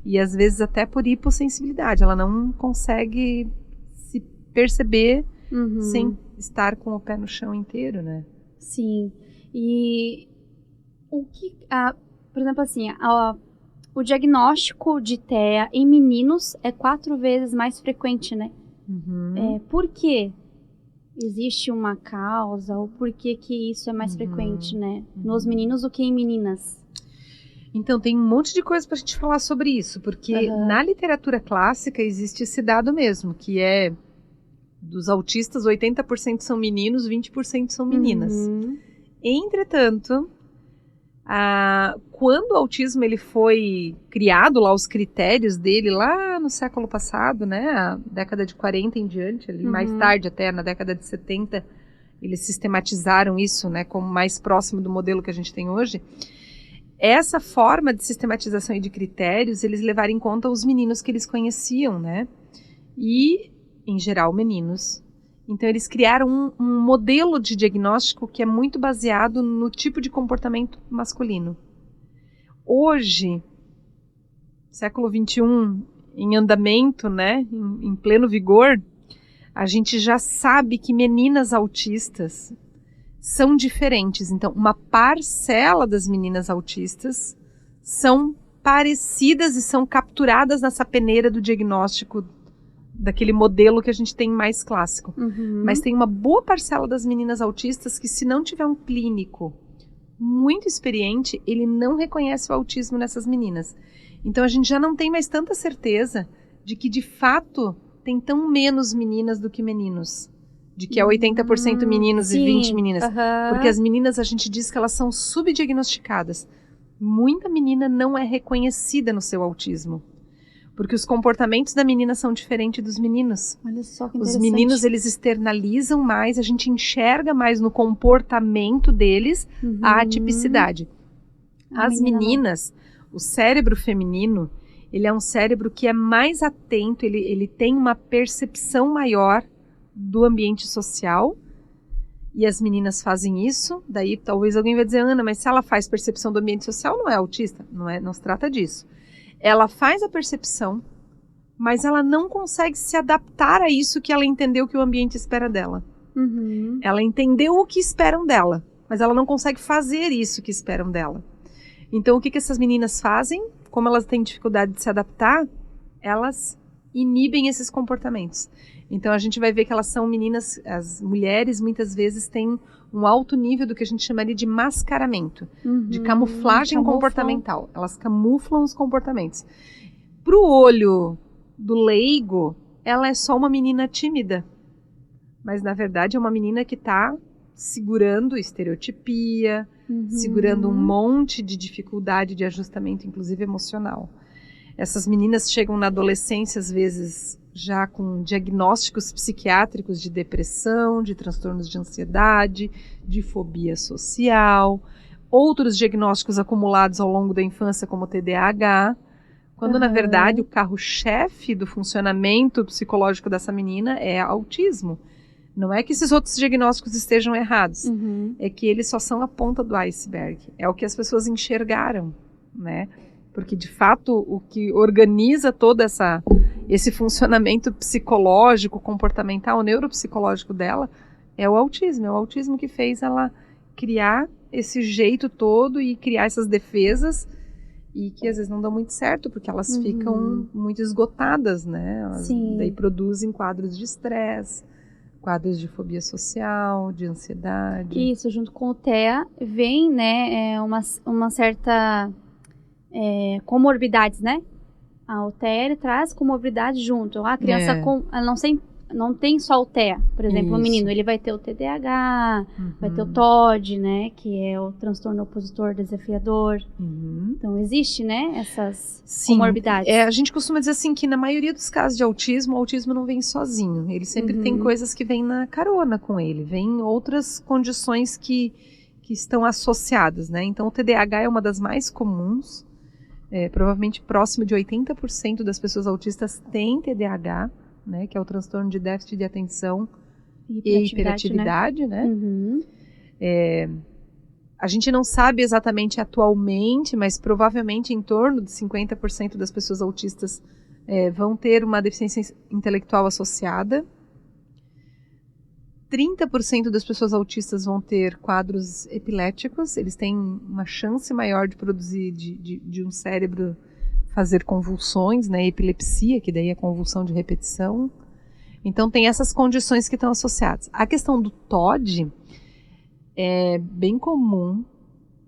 e às vezes até por hipossensibilidade. Ela não consegue se perceber sem estar com o pé no chão inteiro, né? Sim. E o que, por exemplo, assim, o diagnóstico de TEA em meninos é 4 vezes mais frequente, né? Por quê? Existe uma causa? Ou por que que isso é mais frequente, né? Nos meninos do que em meninas? Então, tem um monte de coisa para a gente falar sobre isso, porque na literatura clássica existe esse dado mesmo, que é dos autistas, 80% são meninos, 20% são meninas. Entretanto, quando o autismo ele foi criado, lá os critérios dele, lá no século passado, né, a década de 40 em diante, ali, mais tarde até, na década de 70, eles sistematizaram isso, né, como mais próximo do modelo que a gente tem hoje. Essa forma de sistematização e de critérios, eles levaram em conta os meninos que eles conheciam, né, e, em geral, meninos. Então, eles criaram um modelo de diagnóstico que é muito baseado no tipo de comportamento masculino. Hoje, século XXI, em andamento, né, em pleno vigor, a gente já sabe que meninas autistas são diferentes. Então, uma parcela das meninas autistas são parecidas e são capturadas nessa peneira do diagnóstico daquele modelo que a gente tem mais clássico. Mas tem uma boa parcela das meninas autistas que, se não tiver um clínico muito experiente, ele não reconhece o autismo nessas meninas. Então a gente já não tem mais tanta certeza de que, de fato, tem tão menos meninas do que meninos. De que é 80% meninos e 20 meninas. Porque as meninas, a gente diz que elas são subdiagnosticadas. Muita menina não é reconhecida no seu autismo. Porque os comportamentos da menina são diferentes dos meninos. Olha só que interessante. Os meninos, eles externalizam mais, a gente enxerga mais no comportamento deles a atipicidade. As meninas, o cérebro feminino, ele é um cérebro que é mais atento, ele tem uma percepção maior do ambiente social. E as meninas fazem isso, daí talvez alguém vai dizer, Ana, mas se ela faz percepção do ambiente social, não é autista? Não se trata disso. Ela faz a percepção, mas ela não consegue se adaptar a isso que ela entendeu que o ambiente espera dela. Ela entendeu o que esperam dela, mas ela não consegue fazer isso que esperam dela. Então, o que essas meninas fazem? Como elas têm dificuldade de se adaptar, elas inibem esses comportamentos. Então, a gente vai ver que elas são meninas, as mulheres muitas vezes têm um alto nível do que a gente chamaria de mascaramento, de camuflagem comportamental. Elas camuflam os comportamentos. Para o olho do leigo, ela é só uma menina tímida. Mas, na verdade, é uma menina que está segurando estereotipia, segurando um monte de dificuldade de ajustamento, inclusive emocional. Essas meninas chegam na adolescência, às vezes, já com diagnósticos psiquiátricos de depressão, de transtornos de ansiedade, de fobia social, outros diagnósticos acumulados ao longo da infância, como TDAH, quando, na verdade, o carro-chefe do funcionamento psicológico dessa menina é autismo. Não é que esses outros diagnósticos estejam errados, é que eles só são a ponta do iceberg. É o que as pessoas enxergaram, né? Porque, de fato, o que organiza todo esse funcionamento psicológico, comportamental, neuropsicológico dela é o autismo. É o autismo que fez ela criar esse jeito todo e criar essas defesas e que às vezes não dão muito certo, porque elas ficam muito esgotadas, né? Elas daí produzem quadros de estresse, quadros de fobia social, de ansiedade. Isso, junto com o TEA, vem, né, uma certa comorbidades, né? O TEA traz comorbidade junto. A criança ela não tem só o TEA, por exemplo, o menino, ele vai ter o TDAH, vai ter o TOD, né, que é o transtorno opositor desafiador. Então, existe, né, essas comorbidades. A gente costuma dizer assim que na maioria dos casos de autismo, o autismo não vem sozinho. Ele sempre tem coisas que vêm na carona com ele, vem outras condições que estão associadas, né? Então, o TDAH é uma das mais comuns. Provavelmente próximo de 80% das pessoas autistas têm TDAH, né, que é o transtorno de déficit de atenção e hiperatividade, né? A gente não sabe exatamente atualmente, mas provavelmente em torno de 50% das pessoas autistas vão ter uma deficiência intelectual associada. 30% das pessoas autistas vão ter quadros epiléticos, eles têm uma chance maior de produzir de um cérebro fazer convulsões, né, epilepsia, que daí é convulsão de repetição. Então tem essas condições que estão associadas. A questão do TOD é bem comum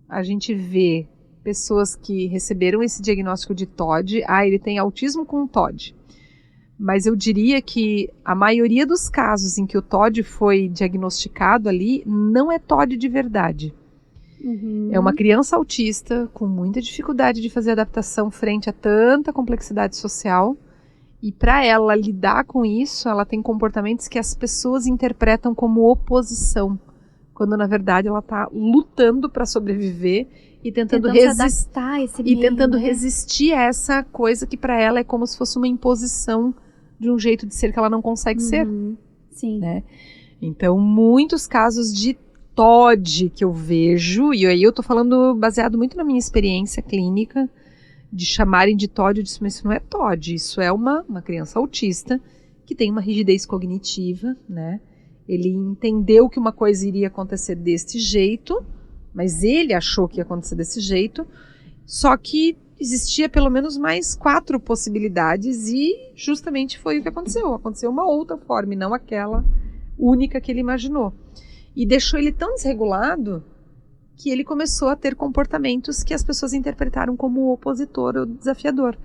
a gente ver pessoas que receberam esse diagnóstico de TOD, ele tem autismo com TOD. Mas eu diria que a maioria dos casos em que o TOD foi diagnosticado ali não é TOD de verdade. Uhum. É uma criança autista com muita dificuldade de fazer adaptação frente a tanta complexidade social. E para ela lidar com isso, ela tem comportamentos que as pessoas interpretam como oposição, quando na verdade ela está lutando para sobreviver e tentando resistir a essa coisa que para ela é como se fosse uma imposição de um jeito de ser que ela não consegue ser. Sim. Né? Então, muitos casos de TOD que eu vejo, e aí eu estou falando baseado muito na minha experiência clínica, de chamarem de TOD, eu disse, mas isso não é TOD, isso é uma criança autista que tem uma rigidez cognitiva, né? Ele entendeu que uma coisa iria acontecer deste jeito, mas ele achou que ia acontecer desse jeito, só que existia pelo menos mais 4 possibilidades e justamente foi o que aconteceu. Aconteceu uma outra forma e não aquela única que ele imaginou. E deixou ele tão desregulado que ele começou a ter comportamentos que as pessoas interpretaram como opositor ou desafiador.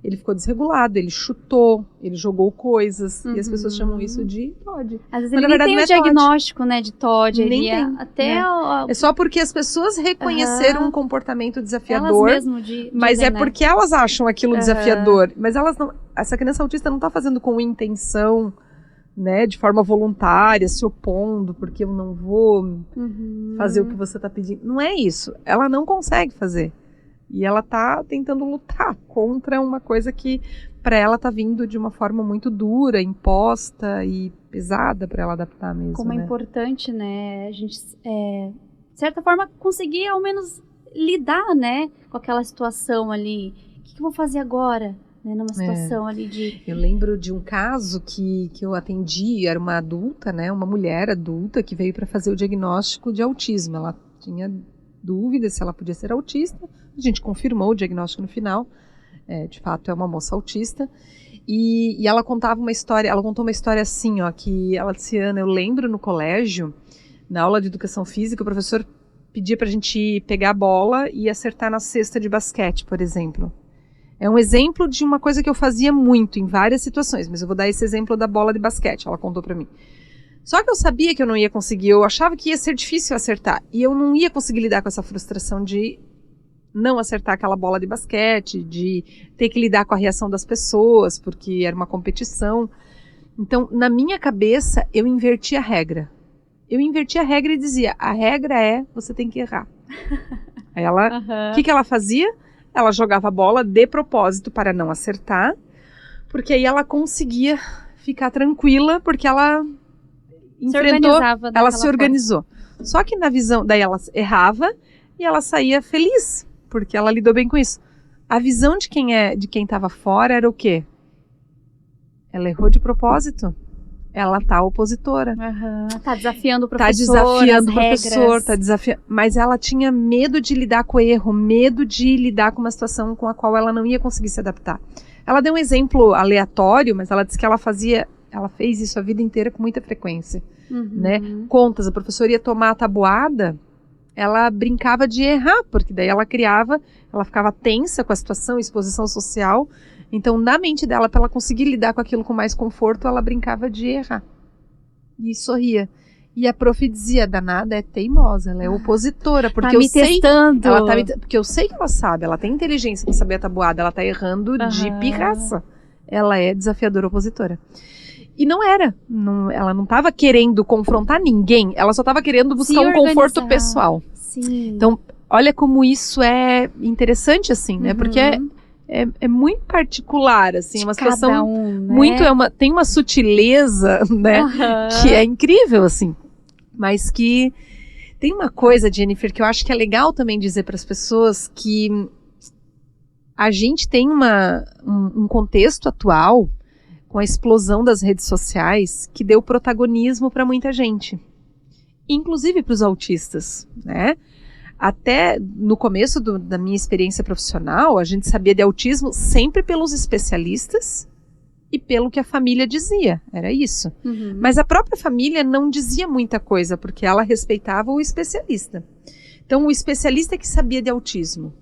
Ele ficou desregulado, ele chutou, ele jogou coisas, e as pessoas chamam isso de TOD. Às vezes ele nem tem o diagnóstico, né, de TOD. Nem tem. Até É só porque as pessoas reconheceram um comportamento desafiador, elas mesmo mas é porque elas acham aquilo desafiador. Mas elas não, essa criança autista não está fazendo com intenção, né, de forma voluntária, se opondo, porque eu não vou fazer o que você está pedindo. Não é isso. Ela não consegue fazer. E ela está tentando lutar contra uma coisa que para ela está vindo de uma forma muito dura, imposta e pesada para ela adaptar mesmo. Como é importante, né, a gente, de certa forma, conseguir ao menos lidar, né, com aquela situação ali. O que eu vou fazer agora? Né, numa situação ali de... Eu lembro de um caso que eu atendi, era uma adulta, né, uma mulher adulta que veio para fazer o diagnóstico de autismo. Ela tinha dúvida se ela podia ser autista, a gente confirmou o diagnóstico no final, de fato é uma moça autista, e ela contava uma história, ela contou uma história assim, ó, que ela disse, Ana, eu lembro no colégio, na aula de educação física, o professor pedia pra gente pegar a bola e acertar na cesta de basquete, por exemplo. É um exemplo de uma coisa que eu fazia muito em várias situações, mas eu vou dar esse exemplo da bola de basquete, ela contou pra mim. Só que eu sabia que eu não ia conseguir, eu achava que ia ser difícil acertar, e eu não ia conseguir lidar com essa frustração de não acertar aquela bola de basquete, de ter que lidar com a reação das pessoas, porque era uma competição. Então, na minha cabeça, eu inverti a regra. Eu inverti a regra e dizia, a regra é, você tem que errar. Aí ela, o que ela fazia? Ela jogava a bola de propósito para não acertar, porque aí ela conseguia ficar tranquila, porque ela enfrentou, ela se organizou. Só que na visão, daí ela errava e ela saía feliz, porque ela lidou bem com isso. A visão de quem estava fora era o quê? Ela errou de propósito. Ela tá opositora. Tá desafiando o professor, mas ela tinha medo de lidar com o erro, medo de lidar com uma situação com a qual ela não ia conseguir se adaptar. Ela deu um exemplo aleatório, mas ela disse que ela fez isso a vida inteira com muita frequência. Né? Contas, a professora ia tomar a tabuada, ela brincava de errar, porque daí ela ficava tensa com a situação, exposição social. Então, na mente dela, para ela conseguir lidar com aquilo com mais conforto, ela brincava de errar. E sorria. E a prof dizia, danada é teimosa, ela é opositora, porque porque eu sei que ela sabe, ela tem inteligência para saber a tabuada, ela tá errando de pirraça. Ela é desafiadora opositora. E não era, ela não estava querendo confrontar ninguém, ela só estava querendo buscar um conforto pessoal. Sim. Então, olha como isso é interessante, assim, né? Porque é muito particular, assim, uma situação né? Tem uma sutileza, né? Que é incrível, assim. Mas que tem uma coisa, Jennifer, que eu acho que é legal também dizer para as pessoas que a gente tem um contexto atual com a explosão das redes sociais que deu protagonismo para muita gente, inclusive para os autistas, né? até no começo da minha experiência profissional, a gente sabia de autismo sempre pelos especialistas e pelo que a família dizia, era isso. Mas a própria família não dizia muita coisa, porque ela respeitava o especialista. Então, o especialista é que sabia de autismo.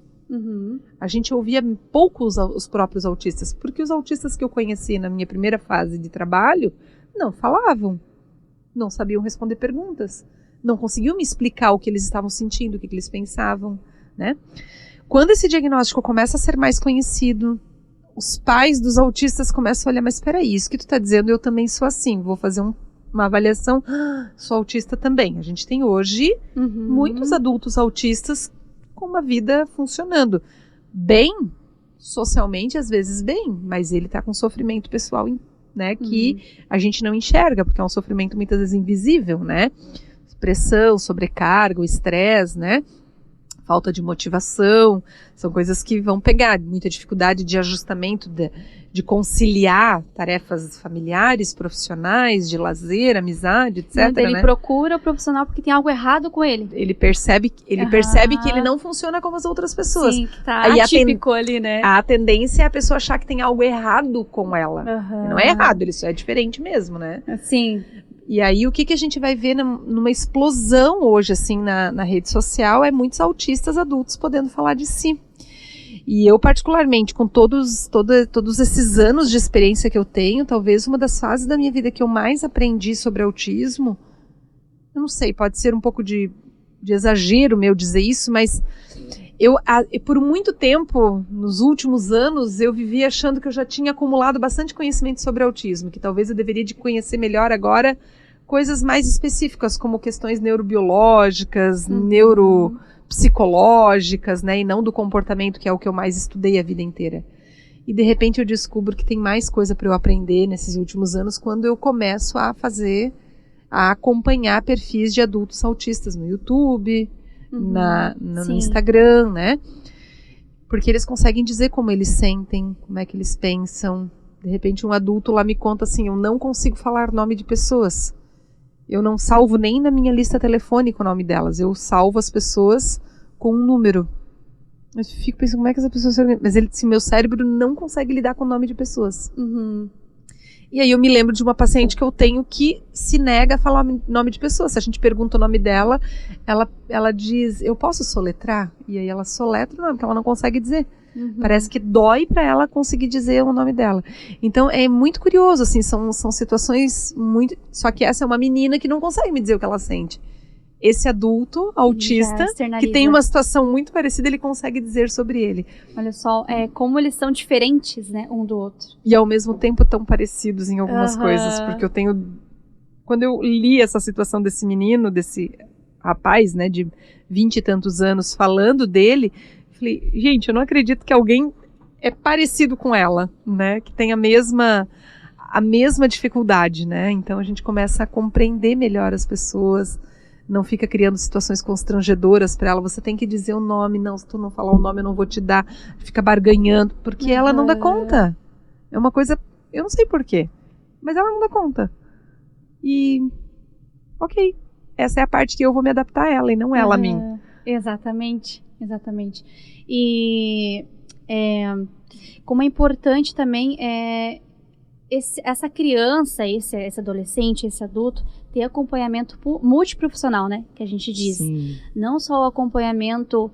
A gente ouvia pouco os próprios autistas, porque os autistas que eu conheci na minha primeira fase de trabalho não falavam, não sabiam responder perguntas, não conseguiam me explicar o que eles estavam sentindo, o que eles pensavam, né? Quando esse diagnóstico começa a ser mais conhecido, os pais dos autistas começam a olhar, mas espera aí, isso que tu está dizendo, eu também sou assim, vou fazer uma avaliação, sou autista também. A gente tem hoje muitos adultos autistas com uma vida funcionando bem, socialmente, às vezes bem, mas ele está com sofrimento pessoal, né, que a gente não enxerga, porque é um sofrimento muitas vezes invisível, né? Pressão, sobrecarga, o estresse, né? Falta de motivação, são coisas que vão pegar, muita dificuldade de ajustamento, de conciliar tarefas familiares, profissionais, de lazer, amizade, etc. Então, ele procura o profissional porque tem algo errado com ele. Ele percebe que ele não funciona como as outras pessoas. Sim, que tá atípico ali, né? A tendência é a pessoa achar que tem algo errado com ela. Não é errado, ele só é diferente mesmo, né? Sim. E aí, o que a gente vai ver numa explosão hoje, assim, na rede social, é muitos autistas adultos podendo falar de si. E eu, particularmente, com todos esses anos de experiência que eu tenho, talvez uma das fases da minha vida que eu mais aprendi sobre autismo, eu não sei, pode ser um pouco de exagero meu dizer isso, mas por muito tempo, nos últimos anos, eu vivia achando que eu já tinha acumulado bastante conhecimento sobre autismo, que talvez eu deveria de conhecer melhor agora coisas mais específicas, como questões neurobiológicas, neuropsicológicas, né, e não do comportamento, que é o que eu mais estudei a vida inteira. E de repente eu descubro que tem mais coisa para eu aprender nesses últimos anos quando eu começo a acompanhar perfis de adultos autistas no YouTube, no Instagram, né? Porque eles conseguem dizer como eles sentem, como é que eles pensam. De repente um adulto lá me conta assim, eu não consigo falar nome de pessoas. Eu não salvo nem na minha lista telefônica o nome delas. Eu salvo as pessoas com um número. Eu fico pensando, como é que essa pessoa... Mas meu cérebro não consegue lidar com o nome de pessoas. E aí eu me lembro de uma paciente que eu tenho que se nega a falar nome de pessoas. Se a gente pergunta o nome dela, ela diz, eu posso soletrar? E aí ela soletra o nome, porque ela não consegue dizer. Parece que dói para ela conseguir dizer o nome dela. Então é muito curioso, assim, são situações muito... Só que essa é uma menina que não consegue me dizer o que ela sente. Esse adulto autista, que tem uma situação muito parecida, ele consegue dizer sobre ele. Olha só, como eles são diferentes, né, um do outro. E ao mesmo tempo tão parecidos em algumas coisas, porque eu tenho... Quando eu li essa situação desse menino, desse rapaz, né, de 20 e tantos anos, falando dele, falei, gente, eu não acredito que alguém é parecido com ela, né, que tem a mesma dificuldade, né, então a gente começa a compreender melhor as pessoas, não fica criando situações constrangedoras para ela, você tem que dizer o nome, não, se tu não falar o nome eu não vou te dar, fica barganhando, porque ela não dá conta, é uma coisa, eu não sei porquê, mas ela não dá conta, e ok, essa é a parte que eu vou me adaptar a ela e não ela a mim. Exatamente. E como é importante também essa criança, esse adolescente, esse adulto, ter acompanhamento multiprofissional, né? Que a gente diz. Sim. Não só o acompanhamento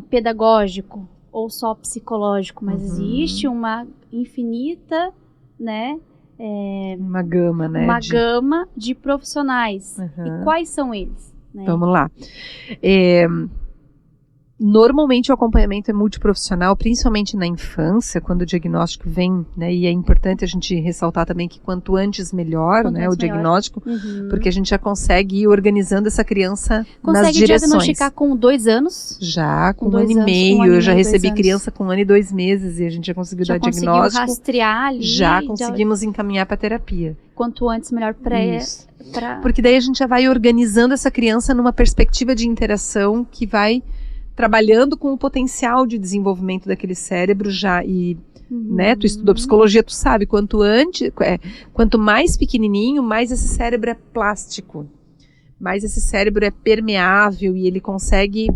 pedagógico ou só psicológico, mas existe uma infinita, né? Uma gama, né? Uma gama de profissionais. E quais são eles? Né? Vamos lá. Normalmente o acompanhamento é multiprofissional, principalmente na infância, quando o diagnóstico vem, né, e é importante a gente ressaltar também que quanto antes melhor, né, o diagnóstico, porque a gente já consegue ir organizando essa criança nas direções. Consegue diagnosticar com 2 anos? Já, com 1 ano e meio, eu já recebi criança com 1 ano e 2 meses e a gente já conseguiu dar diagnóstico. Já conseguiu rastrear ali. Já conseguimos encaminhar para terapia. Quanto antes, melhor Porque daí a gente já vai organizando essa criança numa perspectiva de interação que vai trabalhando com o potencial de desenvolvimento daquele cérebro já e, né, tu estudou psicologia, tu sabe, quanto mais pequenininho, mais esse cérebro é plástico. mais esse cérebro é permeável e ele consegue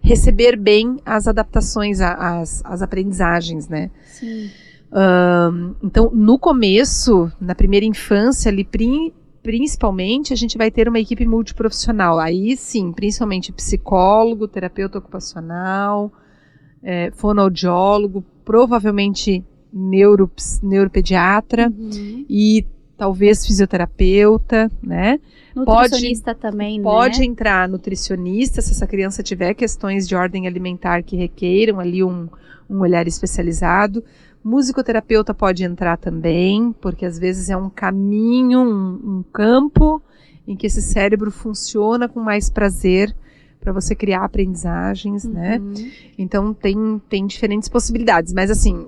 receber bem as adaptações, as aprendizagens, né? Sim. Então, no começo, na primeira infância, ali, principalmente, a gente vai ter uma equipe multiprofissional. Aí sim, principalmente psicólogo, terapeuta ocupacional, fonoaudiólogo, provavelmente neuropediatra e talvez fisioterapeuta, né? Nutricionista também, pode né? entrar nutricionista, se essa criança tiver questões de ordem alimentar que requeiram ali um olhar especializado. Musicoterapeuta pode entrar também, porque às vezes é um caminho, um campo em que esse cérebro funciona com mais prazer para você criar aprendizagens, né? Então tem diferentes possibilidades, mas assim,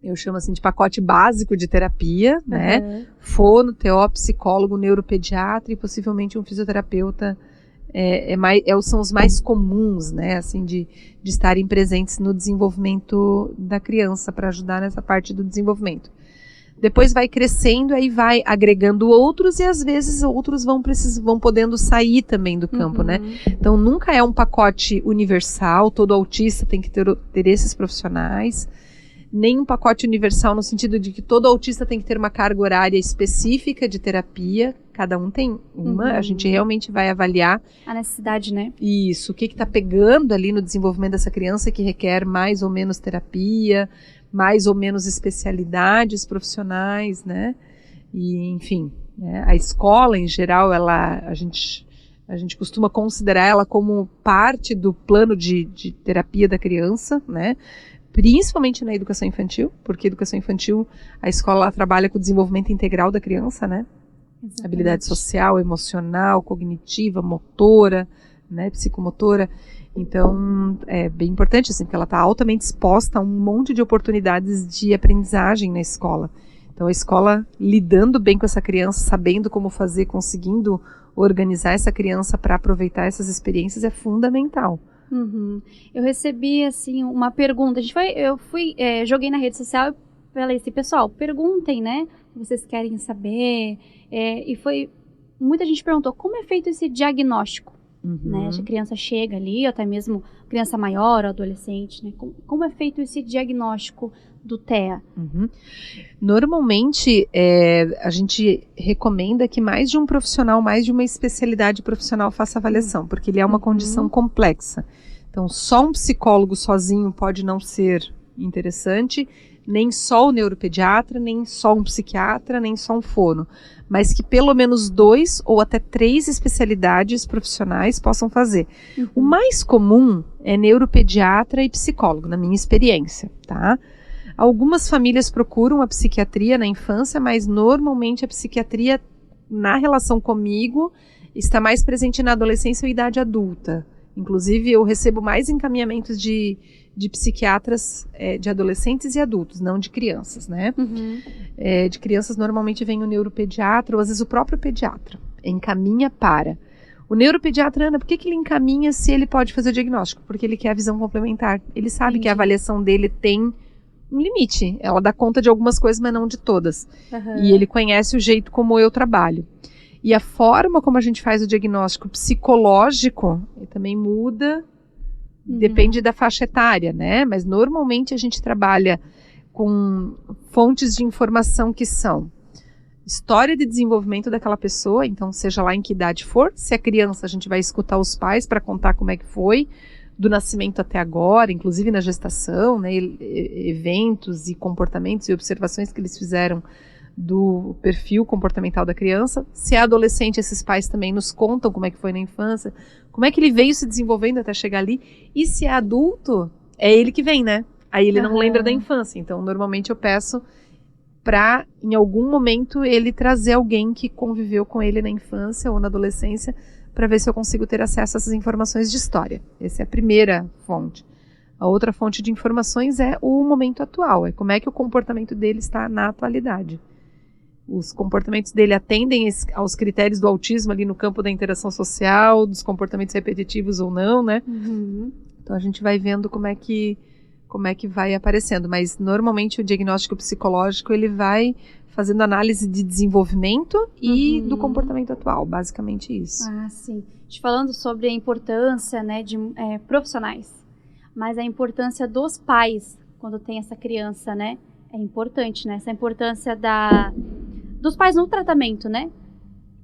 eu chamo assim de pacote básico de terapia, né? Fono, TO, psicólogo, neuropediatra e possivelmente um fisioterapeuta são os mais comuns, né? Assim, de estarem presentes no desenvolvimento da criança para ajudar nessa parte do desenvolvimento. Depois vai crescendo, aí vai agregando outros e às vezes outros vão podendo sair também do campo, né? Então nunca é um pacote universal, todo autista tem que ter esses profissionais. Nem um pacote universal no sentido de que todo autista tem que ter uma carga horária específica de terapia, cada um tem uma, a gente realmente vai avaliar a necessidade, né? Isso, o que está pegando ali no desenvolvimento dessa criança que requer mais ou menos terapia, mais ou menos especialidades profissionais, né? E, enfim, né? A escola em geral, a gente costuma considerar ela como parte do plano de terapia da criança, né? Principalmente na educação infantil, porque a educação infantil, a escola trabalha com o desenvolvimento integral da criança, né? Exatamente. Habilidade social, emocional, cognitiva, motora, né? Psicomotora. Então, é bem importante, assim, porque ela está altamente exposta a um monte de oportunidades de aprendizagem na escola. Então, a escola lidando bem com essa criança, sabendo como fazer, conseguindo organizar essa criança para aproveitar essas experiências é fundamental. Eu recebi, assim, uma pergunta. Joguei na rede social e falei assim, pessoal, perguntem, né? O que vocês querem saber. Muita gente perguntou, como é feito esse diagnóstico? Né? A criança chega ali, ou até mesmo criança maior ou adolescente, né? Como é feito esse diagnóstico do TEA? Normalmente, a gente recomenda que mais de um profissional, mais de uma especialidade profissional faça avaliação, porque ele é uma condição complexa. Então, só um psicólogo sozinho pode não ser interessante, nem só o neuropediatra, nem só um psiquiatra, nem só um fono, mas que pelo menos 2 ou até 3 especialidades profissionais possam fazer. O mais comum é neuropediatra e psicólogo, na minha experiência, tá? Algumas famílias procuram a psiquiatria na infância, mas normalmente a psiquiatria, na relação comigo, está mais presente na adolescência ou idade adulta. Inclusive, eu recebo mais encaminhamentos de psiquiatras de adolescentes e adultos, não de crianças, né? De crianças, normalmente vem o neuropediatra, ou às vezes o próprio pediatra, encaminha para. O neuropediatra, Ana, por que ele encaminha se ele pode fazer o diagnóstico? Porque ele quer a visão complementar. Ele sabe que a avaliação dele tem um limite. Ela dá conta de algumas coisas, mas não de todas. E ele conhece o jeito como eu trabalho. E a forma como a gente faz o diagnóstico psicológico também muda, depende da faixa etária, né? Mas normalmente a gente trabalha com fontes de informação que são história de desenvolvimento daquela pessoa, então seja lá em que idade for. Se é criança, a gente vai escutar os pais para contar como é que foi, do nascimento até agora, inclusive na gestação, né? Eventos e comportamentos e observações que eles fizeram do perfil comportamental da criança. Se é adolescente, esses pais também nos contam como é que foi na infância, como é que ele veio se desenvolvendo até chegar ali. E se é adulto, é ele que vem, né? Aí ele não lembra da infância. Então, normalmente eu peço para, em algum momento, ele trazer alguém que conviveu com ele na infância ou na adolescência, para ver se eu consigo ter acesso a essas informações de história. Essa é a primeira fonte. A outra fonte de informações é o momento atual, é como é que o comportamento dele está na atualidade. Os comportamentos dele atendem aos critérios do autismo ali no campo da interação social, dos comportamentos repetitivos ou não, né? Então a gente vai vendo como é que vai aparecendo, mas normalmente o diagnóstico psicológico ele vai fazendo análise de desenvolvimento e do comportamento atual, basicamente isso. Ah, sim. Te falando sobre a importância, né, de profissionais, mas a importância dos pais quando tem essa criança, né, é importante, né, essa importância dos pais no tratamento, né,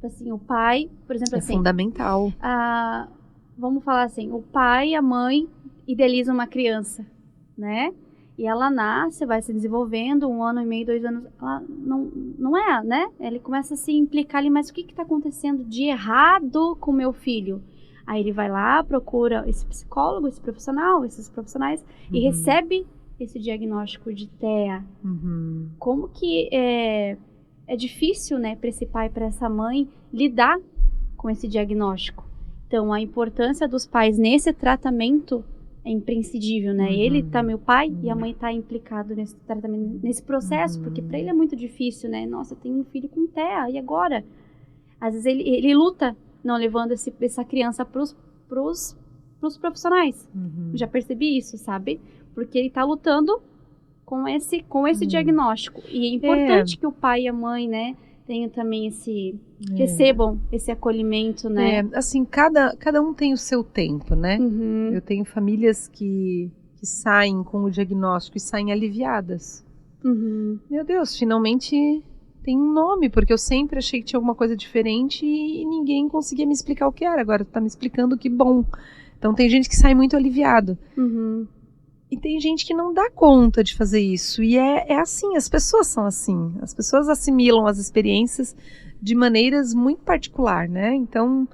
assim, o pai, por exemplo, assim, fundamental. Vamos falar assim, o pai e a mãe idealizam uma criança, né? E ela nasce, vai se desenvolvendo, 1 ano e meio, 2 anos, ela não é, né? Ele começa a se implicar ali, mas o que está acontecendo de errado com o meu filho? Aí ele vai lá, procura esse psicólogo, esse profissional, esses profissionais, e recebe esse diagnóstico de TEA. Como que é difícil, né, para esse pai, para essa mãe, lidar com esse diagnóstico. Então, a importância dos pais nesse tratamento é imprescindível, né? Ele tá, o pai e a mãe tá implicado nesse tratamento, nesse processo, porque para ele é muito difícil, né? Nossa, eu tenho um filho com TEA, e agora? Às vezes ele luta não levando essa criança pros profissionais. Já percebi isso, sabe? Porque ele tá lutando com esse diagnóstico. E é importante que o pai e a mãe, né, tenham também recebam esse acolhimento, né? Assim, cada um tem o seu tempo, né? Eu tenho famílias que saem com o diagnóstico e saem aliviadas. Meu Deus, finalmente tem um nome, porque eu sempre achei que tinha alguma coisa diferente e ninguém conseguia me explicar o que era. Agora tu tá me explicando, que bom. Então tem gente que sai muito aliviado. E tem gente que não dá conta de fazer isso. E é assim, as pessoas são assim. As pessoas assimilam as experiências de maneiras muito particulares, né? Então,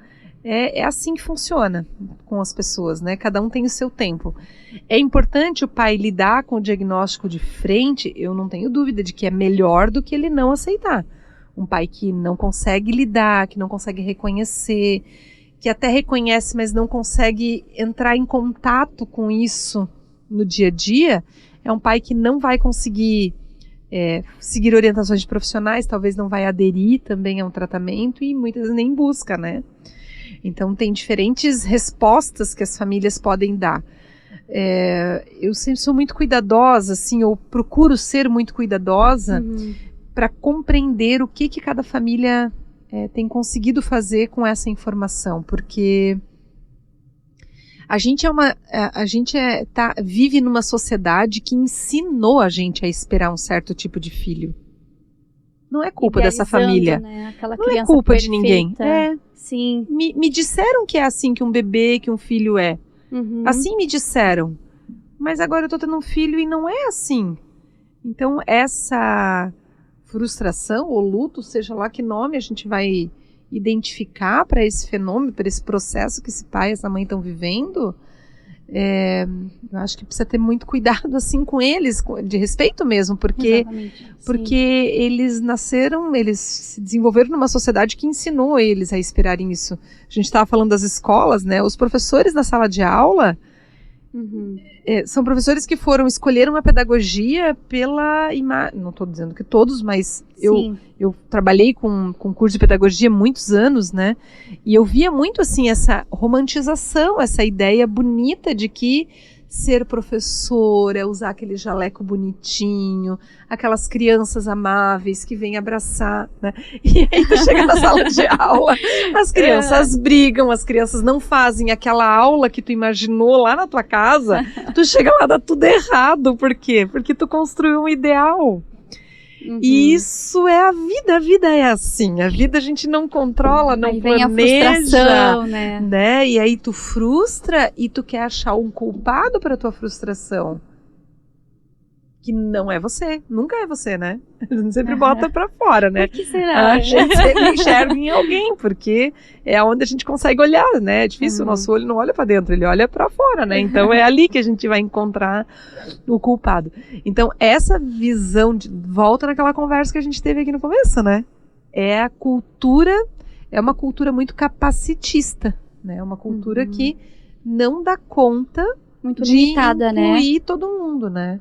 é assim que funciona com as pessoas, né? Cada um tem o seu tempo. É importante o pai lidar com o diagnóstico de frente, eu não tenho dúvida de que é melhor do que ele não aceitar. Um pai que não consegue lidar, que não consegue reconhecer, que até reconhece, mas não consegue entrar em contato com isso no dia a dia, é um pai que não vai conseguir seguir orientações de profissionais, talvez não vai aderir também a um tratamento e muitas vezes nem busca, né? Então tem diferentes respostas que as famílias podem dar. Eu sempre sou muito cuidadosa, assim, eu procuro ser muito cuidadosa para compreender o que cada família tem conseguido fazer com essa informação, porque a gente vive numa sociedade que ensinou a gente a esperar um certo tipo de filho. Não é culpa dessa família. Né? Aquela não é culpa perfeita de ninguém. Sim. Me disseram que é assim que um bebê, que um filho é. Assim me disseram. Mas agora eu tô tendo um filho e não é assim. Então essa frustração ou luto, seja lá que nome a gente vai identificar para esse fenômeno, para esse processo que esse pai e essa mãe estão vivendo, eu acho que precisa ter muito cuidado assim com eles, de respeito mesmo, porque eles nasceram, eles se desenvolveram numa sociedade que ensinou eles a esperarem isso. A gente estava falando das escolas, né? Os professores na sala de aula são professores que escolheram a pedagogia pela imagem. Não estou dizendo que todos, mas eu trabalhei com curso de pedagogia há muitos anos, né? E eu via muito assim essa romantização, essa ideia bonita de que ser professor é usar aquele jaleco bonitinho, aquelas crianças amáveis que vêm abraçar, né? E aí tu chega na sala de aula, as crianças brigam, as crianças não fazem aquela aula que tu imaginou lá na tua casa, tu chega lá, dá tudo errado. Por quê? Porque tu construiu um ideal. E isso é a vida é assim, a vida a gente não controla, não aí planeja, vem a frustração, né? E aí tu frustra e tu quer achar um culpado para tua frustração, que não é você, nunca é você, né? A gente sempre bota pra fora, né? Por que será? A gente sempre enxerga em alguém, porque é onde a gente consegue olhar, né? É difícil, o nosso olho não olha pra dentro, ele olha pra fora, né? Então é ali que a gente vai encontrar o culpado. Então essa visão, volta naquela conversa que a gente teve aqui no começo, né? É uma cultura muito capacitista, né? É uma cultura que não dá conta muito limitada, de incluir todo mundo, né?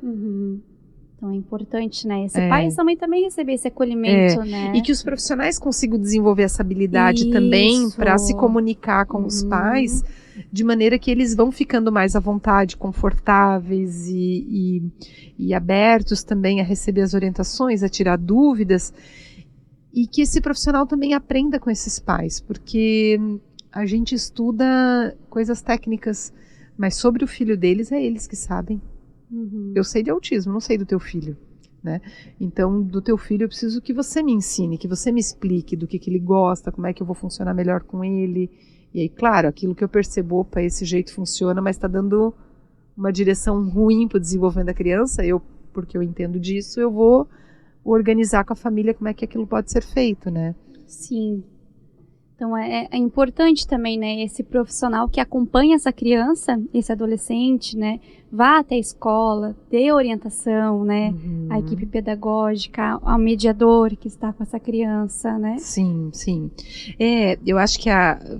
Então é importante, né? Esse pai também receber esse acolhimento, né? E que os profissionais consigam desenvolver essa habilidade também para se comunicar com os pais, de maneira que eles vão ficando mais à vontade, confortáveis e abertos também a receber as orientações, a tirar dúvidas, e que esse profissional também aprenda com esses pais, porque a gente estuda coisas técnicas, mas sobre o filho deles é eles que sabem. Eu sei de autismo, não sei do teu filho, né? Então, do teu filho eu preciso que você me ensine, que você me explique do que ele gosta, como é que eu vou funcionar melhor com ele. E aí, claro, aquilo que eu percebo, opa, esse jeito funciona, mas está dando uma direção ruim para o desenvolvimento da criança, porque eu entendo disso, eu vou organizar com a família como é que aquilo pode ser feito, né? Sim. Então é importante também, né, esse profissional que acompanha essa criança, esse adolescente, né, vá até a escola, dê orientação, né, a equipe pedagógica, ao mediador que está com essa criança, né? Sim, sim. Eu acho que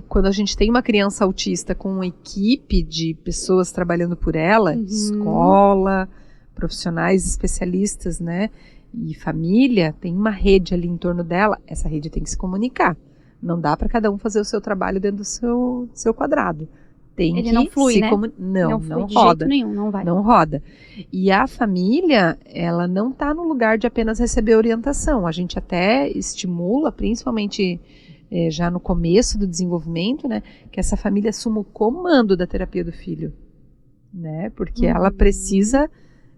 quando a gente tem uma criança autista com uma equipe de pessoas trabalhando por ela, escola, profissionais especialistas, né, e família, tem uma rede ali em torno dela, essa rede tem que se comunicar. Não dá para cada um fazer o seu trabalho dentro do seu quadrado. Ele não flui, né? Não flui de roda. Jeito nenhum, não vai. Não roda. E a família, ela não está no lugar de apenas receber orientação. A gente até estimula, principalmente já no começo do desenvolvimento, né, que essa família assuma o comando da terapia do filho, né? Porque ela precisa,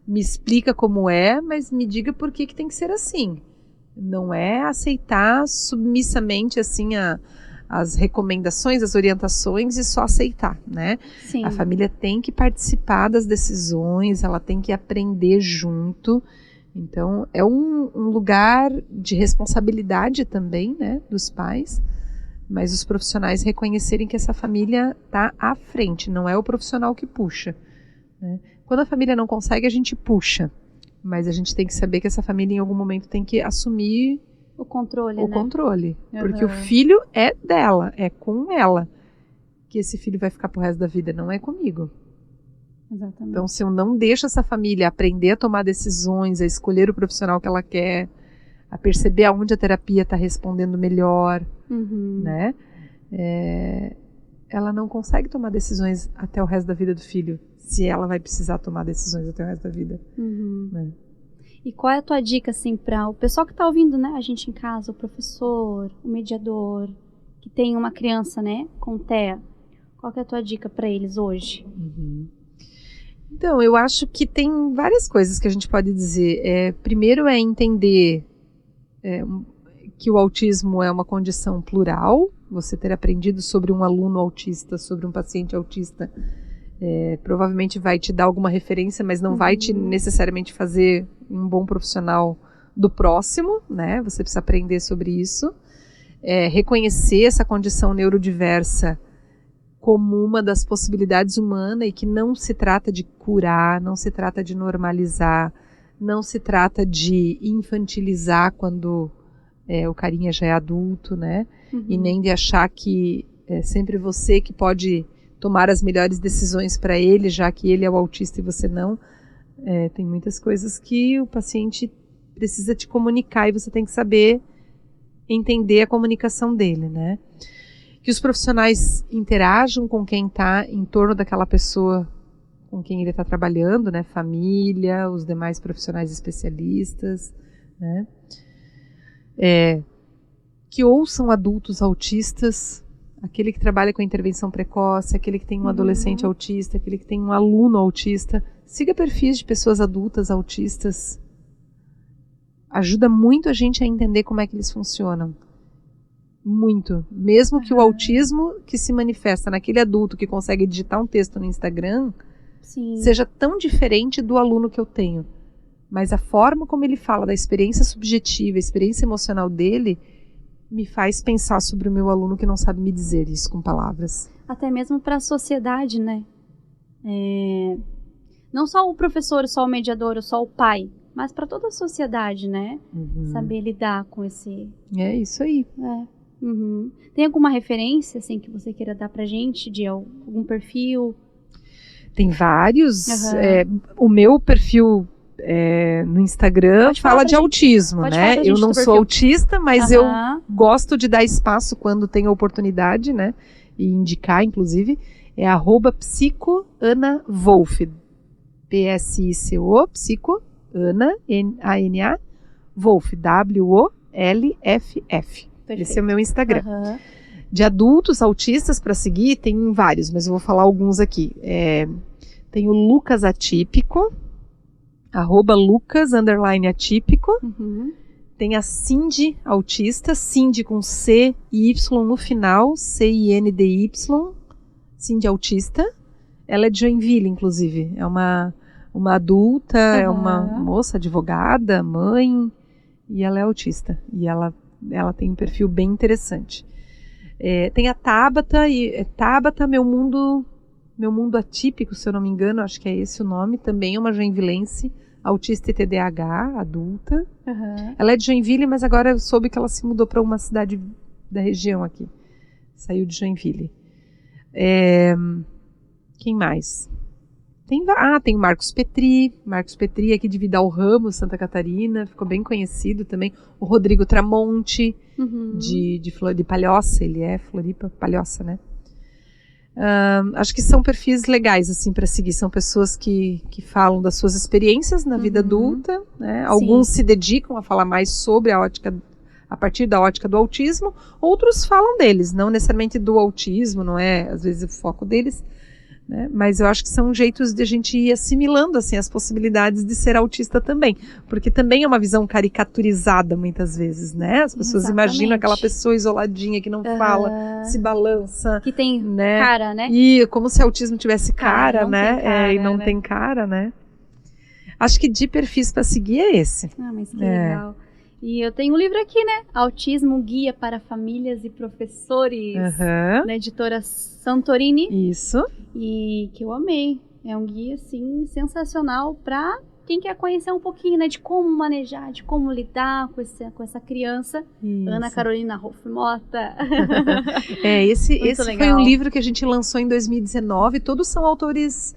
me explica como é, mas me diga por que tem que ser assim. Não é aceitar submissamente assim as recomendações, as orientações e só aceitar, né? Sim. A família tem que participar das decisões, ela tem que aprender junto. Então, é um lugar de responsabilidade também, né, dos pais, mas os profissionais reconhecerem que essa família está à frente, não é o profissional que puxa, né? Quando a família não consegue, a gente puxa. Mas a gente tem que saber que essa família em algum momento tem que assumir o controle, porque o filho é dela, é com ela que esse filho vai ficar pro resto da vida, não é comigo. Exatamente. Então, se eu não deixo essa família aprender a tomar decisões, a escolher o profissional que ela quer, a perceber aonde a terapia está respondendo melhor, né? Ela não consegue tomar decisões até o resto da vida do filho, se ela vai precisar tomar decisões até o resto da vida. Né? E qual é a tua dica, assim, para o pessoal que está ouvindo, né, a gente em casa, o professor, o mediador, que tem uma criança, né, com TEA, qual que é a tua dica para eles hoje? Então, eu acho que tem várias coisas que a gente pode dizer. Primeiro é entender que o autismo é uma condição plural, você ter aprendido sobre um aluno autista, sobre um paciente autista, provavelmente vai te dar alguma referência, mas não vai te necessariamente fazer um bom profissional do próximo, né? Você precisa aprender sobre isso. Reconhecer essa condição neurodiversa como uma das possibilidades humanas e que não se trata de curar, não se trata de normalizar, não se trata de infantilizar quando o carinha já é adulto, né? E nem de achar que é sempre você que pode tomar as melhores decisões para ele, já que ele é o autista e você não. Tem muitas coisas que o paciente precisa te comunicar e você tem que saber entender a comunicação dele, né? Que os profissionais interajam com quem está em torno daquela pessoa com quem ele está trabalhando, né? Família, os demais profissionais especialistas, né? Que ouçam adultos autistas, aquele que trabalha com intervenção precoce, aquele que tem um adolescente autista, aquele que tem um aluno autista. Siga perfis de pessoas adultas autistas. Ajuda muito a gente a entender como é que eles funcionam. Muito. Mesmo que o autismo que se manifesta naquele adulto que consegue digitar um texto no Instagram seja tão diferente do aluno que eu tenho. Mas a forma como ele fala da experiência subjetiva, a experiência emocional dele, me faz pensar sobre o meu aluno que não sabe me dizer isso com palavras. Até mesmo para a sociedade, né? Não só o professor, só o mediador, ou só o pai, mas para toda a sociedade, né? Saber lidar com esse... É isso aí. Tem alguma referência, assim, que você queira dar pra gente, de algum perfil? Tem vários. O meu perfil no Instagram Pode falar fala pra de gente. autismo, Pode falar né? pra Eu gente não do sou perfil. autista, mas eu Aham. gosto de dar espaço quando tem oportunidade, né? E indicar, inclusive, é @psicoanawolf. PSICO, psico, Ana, Ana, Wolf, WOLFF. Esse é o meu Instagram. Aham. De adultos autistas para seguir, tem vários, mas eu vou falar alguns aqui. Tem o Lucas Atípico, @Lucas_atípico. Uhum. Tem a Cindy Autista, Cindy com C e Y no final, CINDY, Cindy Autista. Ela é de Joinville, inclusive. É uma adulta, é uma moça advogada, mãe, e ela é autista. E ela tem um perfil bem interessante. Tem a Tabata, Tabata, Meu Mundo Atípico, se eu não me engano, acho que é esse o nome, também é uma joinvilense, autista e TDAH, adulta. Uhum. Ela é de Joinville, mas agora eu soube que ela se mudou para uma cidade da região aqui. Saiu de Joinville. Quem mais? Tem o Marcos Petri aqui de Vidal Ramos, Santa Catarina, ficou bem conhecido também. O Rodrigo Tramonte, Uhum. de Palhoça, ele é Floripa, Palhoça, né? Acho que são perfis legais, assim, para seguir. São pessoas que falam das suas experiências na vida adulta, né? Alguns se dedicam a falar mais sobre a partir da ótica do autismo, outros falam deles, não necessariamente do autismo, não é, às vezes, o foco deles, né? Mas eu acho que são jeitos de a gente ir assimilando assim, as possibilidades de ser autista também, porque também é uma visão caricaturizada muitas vezes, né? As pessoas imaginam aquela pessoa isoladinha que não fala, se balança. Que tem né? cara, né? E como se autismo tivesse cara, né? Cara, e não tem cara, né? Acho que de perfis para seguir é esse. Ah, mas que legal. E eu tenho um livro aqui, né? Autismo, Guia para Famílias e Professores, na editora Santorini. Isso. E que eu amei. É um guia, assim, sensacional para quem quer conhecer um pouquinho, né? De como manejar, de como lidar com essa criança. Isso. Ana Carolina Hoff-Mota. Esse foi um livro que a gente lançou em 2019. Todos são autores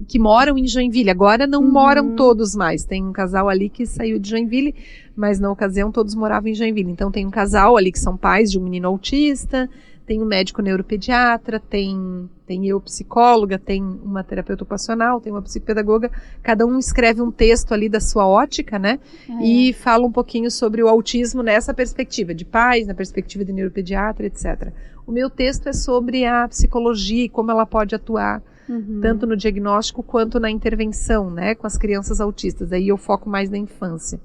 que moram em Joinville. Agora não moram todos mais. Tem um casal ali que saiu de Joinville, mas na ocasião todos moravam em Joinville. Então tem um casal ali que são pais de um menino autista, tem um médico neuropediatra, tem eu psicóloga, tem uma terapeuta ocupacional, tem uma psicopedagoga. Cada um escreve um texto ali da sua ótica, né? E fala um pouquinho sobre o autismo nessa perspectiva de pais, na perspectiva de neuropediatra, etc. O meu texto é sobre a psicologia e como ela pode atuar tanto no diagnóstico quanto na intervenção, né, com as crianças autistas. Aí eu foco mais na infância.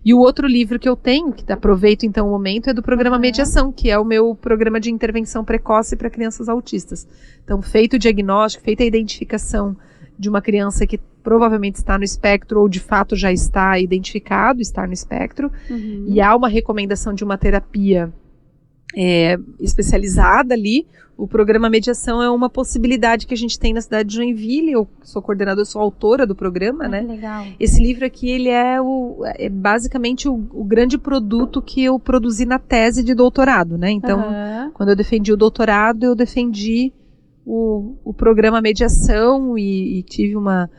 E o outro livro que eu tenho, que aproveito então o momento, é do programa Mediação, que é o meu programa de intervenção precoce para crianças autistas. Então, feito o diagnóstico, feita a identificação de uma criança que provavelmente está no espectro ou de fato já está identificado, estar no espectro, e há uma recomendação de uma terapia especializada ali. O programa Mediação é uma possibilidade que a gente tem na cidade de Joinville. Eu sou coordenadora, sou autora do programa, né? Legal. Esse livro aqui, ele é basicamente o grande produto que eu produzi na tese de doutorado, né? Então, quando eu defendi o doutorado, eu defendi o programa Mediação e tive uma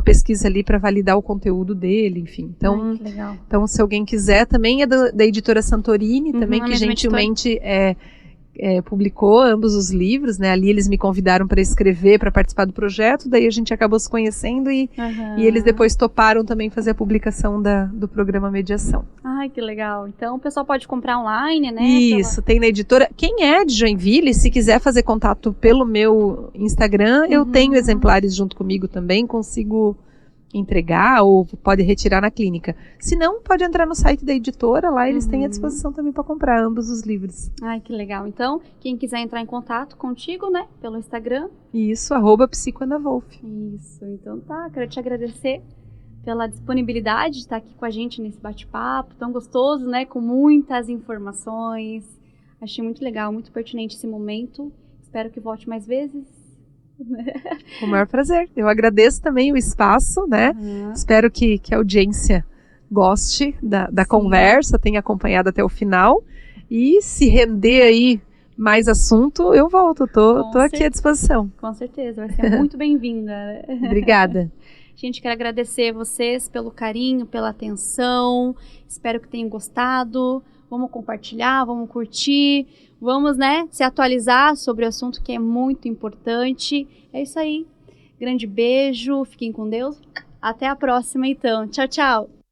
pesquisa ali para validar o conteúdo dele, enfim. Então, legal. Então, se alguém quiser, também é da editora Santorini, também, que gentilmente publicou ambos os livros, né? Ali eles me convidaram para escrever, para participar do projeto, daí a gente acabou se conhecendo e eles depois toparam também fazer a publicação do programa Mediação. Ai, que legal. Então o pessoal pode comprar online, né? Isso, tem na editora. Quem é de Joinville, se quiser fazer contato pelo meu Instagram, eu tenho exemplares junto comigo também, consigo entregar ou pode retirar na clínica. Se não, pode entrar no site da editora, lá eles têm à disposição também para comprar ambos os livros. Ai, que legal. Então, quem quiser entrar em contato contigo, né, pelo Instagram. Isso, @psicoanawolf. Isso, então tá, quero te agradecer pela disponibilidade de estar aqui com a gente nesse bate-papo tão gostoso, né, com muitas informações. Achei muito legal, muito pertinente esse momento. Espero que volte mais vezes. Com o maior prazer. Eu agradeço também o espaço, né? Espero que a audiência goste da conversa, tenha acompanhado até o final. E se render aí mais assunto, eu volto. Tô aqui à disposição. Com certeza, vai ser muito bem-vinda. Obrigada. Gente, quero agradecer vocês pelo carinho, pela atenção. Espero que tenham gostado. Vamos compartilhar, vamos curtir, vamos, né, se atualizar sobre o assunto que é muito importante. É isso aí. Grande beijo, fiquem com Deus. Até a próxima, então. Tchau, tchau.